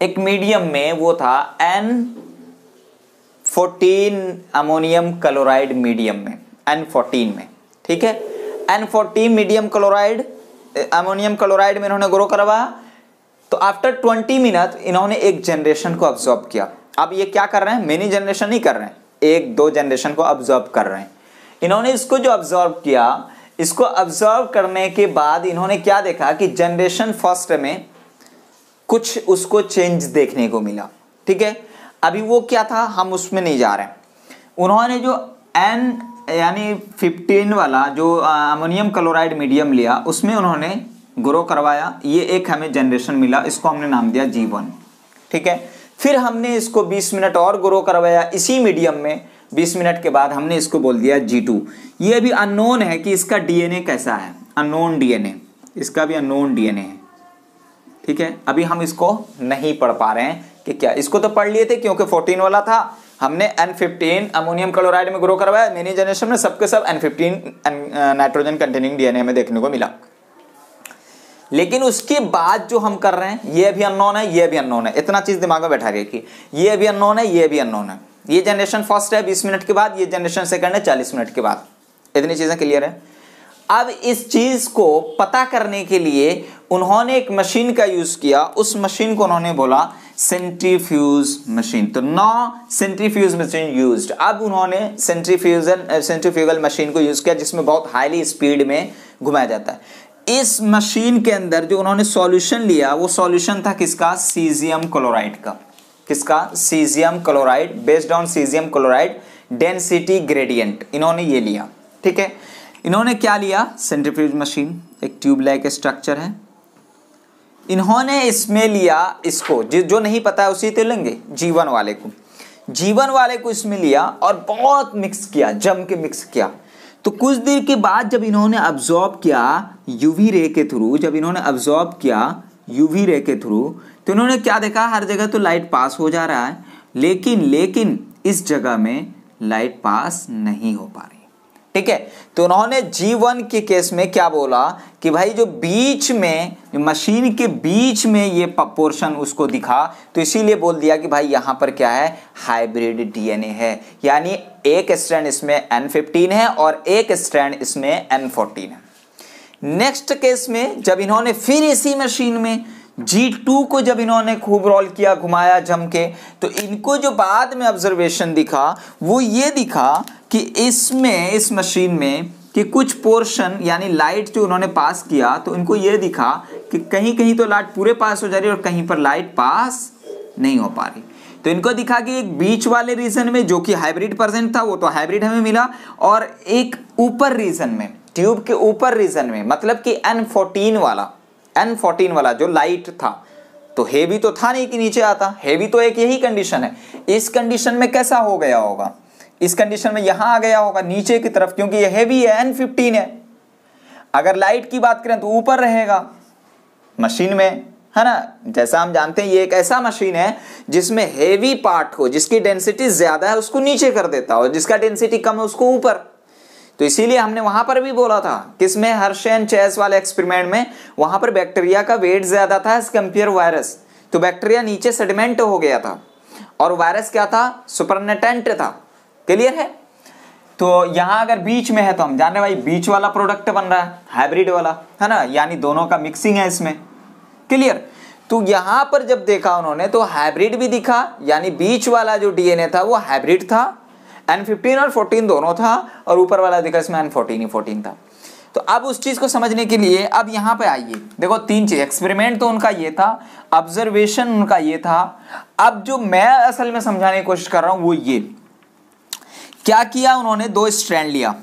एक मीडियम में, वो था N14 अमोनियम क्लोराइड मीडियम में, N14 में, ठीक है। N14 medium chloride ammonium chloride में इन्होंने ग्रो करवाया। तो आफ्टर 20 मिनट इन्होंने एक जनरेशन को ऑब्जर्व किया। अब ये क्या कर रहे हैं, मेनी जनरेशन नहीं कर रहे हैं, एक दो जनरेशन को ऑब्जर्व कर रहे हैं। इन्होंने इसको जो ऑब्जर्व किया, इसको ऑब्जर्व करने के बाद इन्होंने क्या देखा कि जनरेशन फर्स्ट में कुछ उसको चेंज देखने को मिला, ठीक है। अभी वो क्या था हम उसमें नहीं जा रहे हैं। उन्होंने जो N यानी 15 वाला जो अमोनियम क्लोराइड मीडियम लिया, उसमें उन्होंने ग्रो करवाया। ये एक हमें जनरेशन मिला, इसको हमने नाम दिया G1, ठीक है। फिर हमने इसको 20 मिनट और ग्रो करवाया इसी मीडियम में। 20 मिनट के बाद हमने इसको बोल दिया G2। ये भी अननोन है कि इसका डीएनए कैसा है, अननोन डीएनए, इसका भी अननोन डीएनए है, ठीक है। अभी हम इसको नहीं पढ़ पा रहे हैं कि क्या, इसको तो पढ़ लिए थे क्योंकि 14 वाला था, हमने N15 अमोनियम क्लोराइड में ग्रो करवाया, मेनी जनरेशन में सबके सब N15 नाइट्रोजन कंटेनिंग डीएनए में देखने को मिला। लेकिन उसके बाद जो हम कर रहे हैं ये भी अननोन है, ये भी अननोन है। इतना चीज दिमाग में बैठा गया कि ये भी अननोन है, ये भी अननोन है। ये जनरेशन फर्स्ट है 20 मिनट के बाद, ये जनरेशन सेकंड है 40 मिनट के बाद। इतनी चीजें क्लियर है। अब इस चीज को पता करने के लिए उन्होंने एक मशीन का यूज किया। उस मशीन को उन्होंने बोला सेंट्रीफ्यूज मशीन। तो नो सेंट्रीफ्यूज मशीन यूज्ड। अब उन्होंने सेंट्रीफ्यूगल मशीन को यूज किया जिसमें बहुत हाईली स्पीड में घुमाया जाता है। इस मशीन के अंदर जो उन्होंने सॉल्यूशन लिया वो सॉल्यूशन था किसका, सीजियम क्लोराइड का। किसका, caesium chloride, based on caesium chloride density gradient इन्होंने ये लिया, ठीक है। इन्होंने क्या लिया, सेंट्रीफ्यूज मशीन, एक ट्यूब लाइक स्ट्रक्चर है। इन्होंने इसमें लिया इसको, जो नहीं पता है उसी तो लेंगे, G1 वाले को, G1 वाले को इसमें लिया और बहुत मिक्स किया, जम के मिक्स किया। तो कुछ देर के बाद जब इन्होंने अब्जॉर्ब किया यूवी रे के थ्रू, जब इन्होंने अब्जॉर्ब किया यूवी रे के थ्रू, तो इन्होंने क्या देखा, हर जगह तो लाइट पास हो जा रहा है, लेकिन इस जगह में लाइट पास नहीं हो पा रही। ठीक है। तो उन्होंने G1 के केस में क्या बोला कि भाई जो बीच में, मशीन के बीच में ये पोर्शन उसको दिखा, तो इसीलिए बोल दिया कि भाई यहां पर क्या है, हाइब्रिड डीएनए है, यानी एक स्ट्रैंड इसमें N15 है और एक स्ट्रैंड इसमें N14 है। नेक्स्ट केस में जब इन्होंने फिर इसी मशीन में G2 को जब इन्होंने खूब रोल किया, घुमाया जम के, तो इनको जो बाद में ऑब्जर्वेशन दिखा वो ये दिखा कि इसमें, इस मशीन में कि कुछ पोर्शन यानी लाइट जो उन्होंने पास किया, तो इनको ये दिखा कि कहीं कहीं तो लाइट पूरे पास हो जा रही है और कहीं पर लाइट पास नहीं हो पा रही। तो इनको दिखा कि एक बीच वाले रीजन में जो कि हाइब्रिड प्रेजेंट था, वो तो हाइब्रिड हमें मिला, और एक ऊपर रीजन में, ट्यूब के ऊपर रीजन में, मतलब कि N14 वाला जो लाइट था, तो हेवी तो था नहीं कि नीचे आता, हेवी तो एक यही कंडीशन है। इस कंडीशन में कैसा हो गया होगा, इस कंडीशन में यहां आ गया होगा नीचे की तरफ, क्योंकि ये हेवी है, N15 है। अगर लाइट की बात करें तो ऊपर रहेगा मशीन में, है ना। जैसा हम जानते हैं ये एक ऐसा मशीन है जिसमें हेवी पार्ट को, जिसकी डेंसिटी ज्यादा है उसको नीचे कर देता है और जिसका डेंसिटी कम है उसको ऊपर। तो इसीलिए हमने वहां पर भी बोला था, किसमें, हर्शे एंड चेस वाले एक्सपेरिमेंट में, वहां पर बैक्टीरिया का वेट ज्यादा था एज कंपेयर वायरस। तो बैक्टीरिया नीचे सेडिमेंट हो गया था और वायरस क्या था, सुपरनेटेंट था। क्लियर है। तो यहां अगर बीच में है तो हम जान रहे भाई बीच वाला प्रोडक्ट बन रहा है, हाइब्रिड वाला, है ना, यानी दोनों का मिक्सिंग है इसमें। क्लियर। तो यहां पर जब देखा उन्होंने तो हाइब्रिड भी दिखा, यानी बीच वाला जो डीएनए था वो हाइब्रिड था, N15 और 14 दोनों था, और ऊपर वाला देखा इसमें N14 ही 14 था। तो अब उस चीज को समझने के लिए अब यहां पे आइए, देखो तीन चीज, एक्सपेरिमेंट तो उनका ये था, ऑब्जर्वेशन उनका ये था। अब जो मैं असल में समझाने की कोशिश कर रहा हूं वो ये, क्या किया उन्होंने, दो स्ट्रैंड लिया,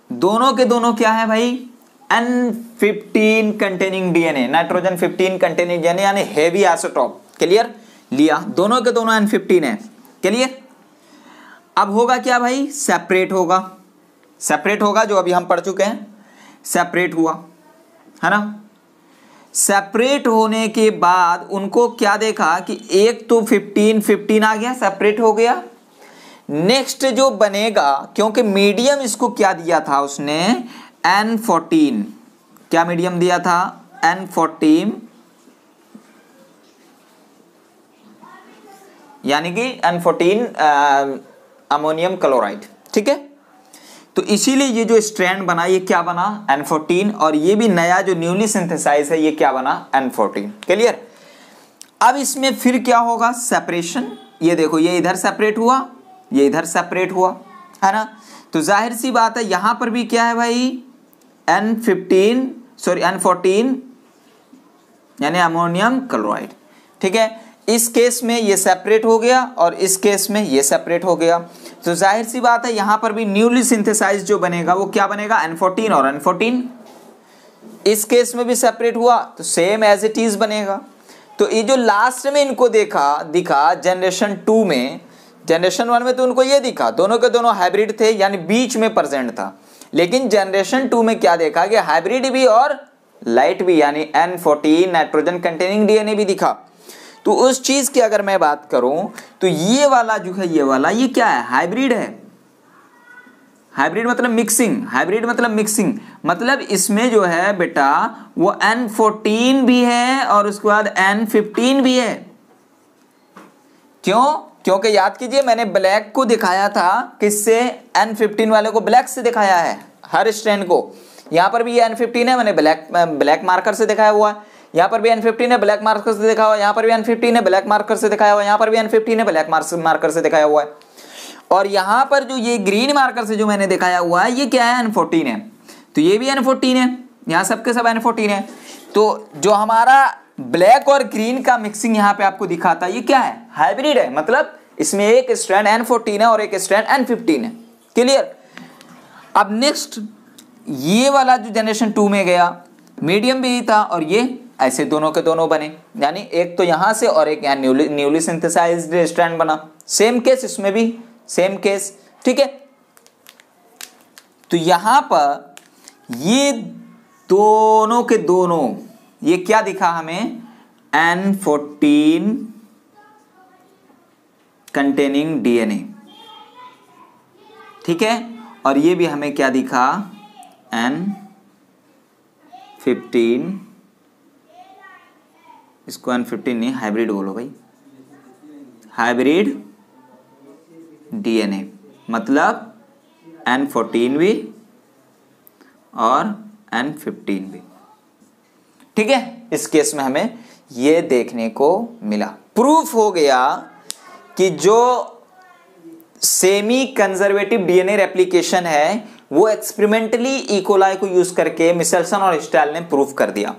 दोनों के दोनों क्या है भाई, N15 containing DNA, nitrogen 15 containing DNA, यानी हेवी आइसोटोप। क्लियर। लिया, दोनों के दोनों N15 है। क्लियर। अब होगा क्या भाई, सेपरेट होगा, सेपरेट होगा, जो अभी हम पढ़ चुके हैं, सेपरेट हुआ, है ना। सेपरेट होने के बाद उनको क्या देखा कि एक तो 15 आ गया, सेपरेट हो गया। नेक्स्ट जो बनेगा, क्योंकि मीडियम इसको क्या दिया था उसने, N14, क्या मीडियम दिया था, N14, यानी कि N14 अमोनियम क्लोराइड। ठीक है। तो इसीलिए ये जो स्ट्रैंड बना ये क्या बना, N14, और ये भी नया जो न्यूली सिंथेसाइज है ये क्या बना, N14। क्लियर। अब इसमें फिर क्या होगा, सेपरेशन। ये देखो, ये इधर सेपरेट हुआ, ये इधर सेपरेट हुआ, है ना। तो जाहिर सी बात है यहां पर भी क्या है भाई, N14 यानी अमोनियम क्लोराइड। ठीक है। इस केस में ये सेपरेट हो गया और इस केस में ये सेपरेट हो गया। तो जाहिर सी बात है यहां पर भी न्यूली सिंथेसाइज जो बनेगा वो क्या बनेगा, N14 और N14। इस केस में भी सेपरेट हुआ तो सेम एज इट इज बनेगा। तो ये जो लास्ट में इनको दिखा जनरेशन 2 में, जनरेशन 1 में तो उनको ये दिखा दोनों के दोनों हाइब्रिड थे, यानी बीच में प्रेजेंट था। लेकिन जनरेशन 2 में क्या देखा कि हाइब्रिड भी और लाइट भी, यानी N14 नाइट्रोजन कंटेनिंग डीएनए भी दिखा। तो उस चीज की अगर मैं बात करूं तो ये वाला जो है, ये वाला, ये क्या है, हाइब्रिड है। हाइब्रिड मतलब मिक्सिंग, हाइब्रिड मतलब मिक्सिंग, मतलब इसमें जो है बेटा वो N14 भी है और उसके बाद N15 भी है। क्यों, क्योंकि याद कीजिए मैंने ब्लैक को दिखाया था, किससे, N15 वाले को ब्लैक से दिखाया है हर स्ट्रैंड को। यहां पर भी ये N15 है, मैंने ब्लैक मार्कर से दिखाया हुआ है। यहाँ पर भी N15 है, ब्लैक मार्कर से दिखा हुआ है। यहाँ पर भी N15 है, ब्लैक मार्कर से दिखाया हुआ है। यहाँ पर भी N15 है, ब्लैक मार्कर से दिखाया हुआ है। और यहाँ पर जो ये ग्रीन मार्कर से जो मैंने दिखाया हुआ है ये क्या है, N14 है। तो ये भी N14 है, यहाँ सबके सब N14 है। तो जो हमारा ब्लैक और ग्रीन का मिक्सिंग यहाँ पे आपको दिखाता है ये क्या है, हाइब्रिड है। मतलब इसमें एक स्ट्रैंड N14 है और एक स्ट्रैंड N15 है। क्लियर। अब नेक्स्ट ये वाला जो जनरेशन 2 में गया, मीडियम भी था और ये ऐसे दोनों के दोनों बने, यानी एक तो यहां से और एक यहाँ न्यूली सिंथेसाइज्ड स्ट्रैंड बना। सेम केस इसमें भी, सेम केस। ठीक है। तो यहां पर ये दोनों के दोनों, ये क्या दिखा हमें, N14 कंटेनिंग डीएनए। ठीक है। और ये भी हमें क्या दिखा, N15, इसको N15 नहीं, हाइब्रिड बोलो भाई, हाइब्रिड डीएनए, मतलब N14 भी और N15 भी। ठीक है, इस केस में हमें ये देखने को मिला। प्रूफ हो गया कि जो सेमी कंजर्वेटिव डीएनए रेप्लिकेशन है वो एक्सपेरिमेंटली इकोलाई को यूज करके मिचेल्सन और स्टाइल ने प्रूफ कर दिया।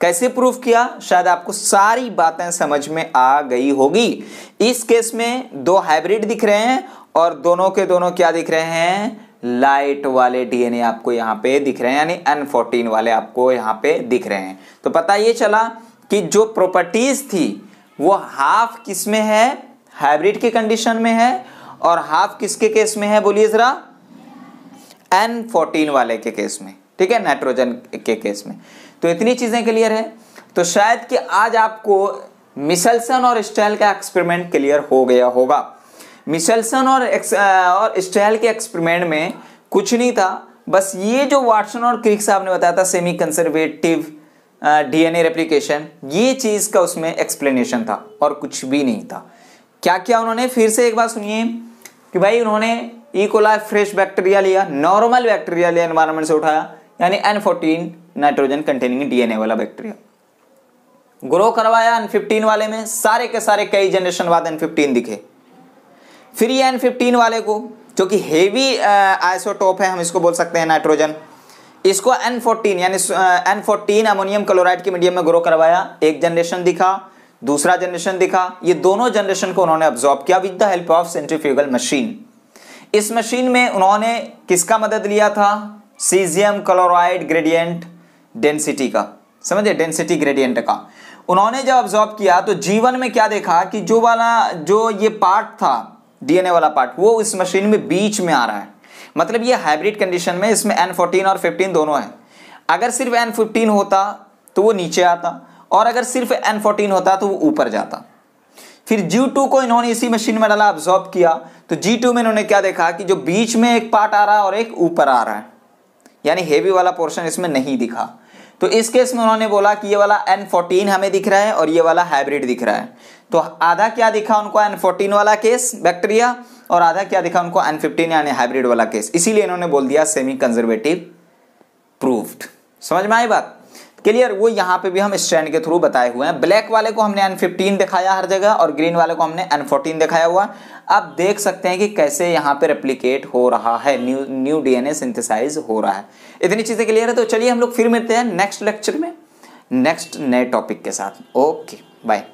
कैसे प्रूफ किया, शायद आपको सारी बातें समझ में आ गई होगी। इस केस में दो हाइब्रिड दिख रहे हैं और दोनों के दोनों क्या दिख रहे हैं, लाइट वाले डीएनए आपको यहाँ पे दिख रहे हैं, यानी N14 वाले आपको यहाँ पे दिख रहे हैं। तो पता ये चला कि जो प्रॉपर्टीज थी वो हाफ किस में है, हाइब्रिड के कंडीशन में है, और हाफ किसके केस में है, बोलिए जरा, N14 वाले के केस में। ठीक है, नाइट्रोजन के केस में। तो इतनी चीजें क्लियर है। तो शायद कि आज आपको मिचेल्सन और स्टाइल का एक्सपेरिमेंट क्लियर हो गया होगा। मिचेल्सन और स्टाइल के एक्सपेरिमेंट में कुछ नहीं था, बस ये जो वाटसन और क्रिक साहब ने बताया था सेमी कंजर्वेटिव डीएनए रेप्लिकेशन, ये चीज का उसमें एक्सप्लेनेशन था और कुछ भी नहीं था। क्या क्या उन्होंने, फिर से एक बार सुनिए कि भाई उन्होंने इकोलाई फ्रेश बैक्टीरिया लिया, नॉर्मल बैक्टीरिया लिया, एनवायरनमेंट से उठाया, यानी N14 नाइट्रोजन कंटेनिंग डीएनए वाला बैक्टीरिया, ग्रो करवाया N15 वाले में, सारे के सारे कई जनरेशन बाद N15 दिखे। फिर ये N15 वाले को, जो कि हेवी आइसोटोप है, हम इसको बोल सकते हैं नाइट्रोजन, इसको N14 यानी N14 अमोनियम क्लोराइड के मीडियम में ग्रो करवाया। एक जनरेशन दिखा, दूसरा जनरेशन दिखा। ये दोनों जनरेशन को उन्होंने ऑब्जॉर्व किया with the help of centrifugal machine. इस मशीन में उन्होंने किसका मदद लिया था, सीजियम क्लोराइड ग्रेडियंट डेंसिटी का, समझे, डेंसिटी ग्रेडियंट का। उन्होंने जब ऑब्जॉर्व किया तो जीवन में क्या देखा कि जो ये पार्ट था डीएनए वाला पार्ट, वो इस मशीन में बीच में आ रहा है। मतलब ये हाइब्रिड कंडीशन में इसमें N14 और 15 दोनों है। अगर सिर्फ N15 होता तो वो नीचे आता, और अगर सिर्फ N14 होता तो वो ऊपर जाता। फिर G2 को इन्होंने इसी मशीन में डाला, ऑब्जॉर्व किया, तो G2 में इन्होंने क्या देखा कि जो बीच में एक पार्ट आ रहा है और एक ऊपर आ रहा है, यानी हेवी वाला पोर्शन इसमें नहीं दिखा। तो इस केस में उन्होंने बोला कि ये वाला N14 हमें दिख रहा है और ये वाला हाइब्रिड दिख रहा है। तो आधा क्या दिखा उनको, N14 वाला केस बैक्टीरिया, और आधा क्या दिखा उनको, N15 यानी हाइब्रिड वाला केस। इसीलिए इन्होंने बोल दिया सेमी कंजर्वेटिव प्रूव्ड। समझ में आई बात, क्लियर। वो यहाँ पे भी हम स्ट्रैंड के थ्रू बताए हुए हैं। ब्लैक वाले को हमने N15 दिखाया हर जगह और ग्रीन वाले को हमने N14 दिखाया हुआ। अब देख सकते हैं कि कैसे यहाँ पे रेप्लिकेट हो रहा है, न्यू डीएनए सिंथेसाइज हो रहा है। इतनी चीजें क्लियर है। तो चलिए हम लोग फिर मिलते हैं नेक्स्ट लेक्चर में नेक्स्ट नए टॉपिक के साथ। Okay bye.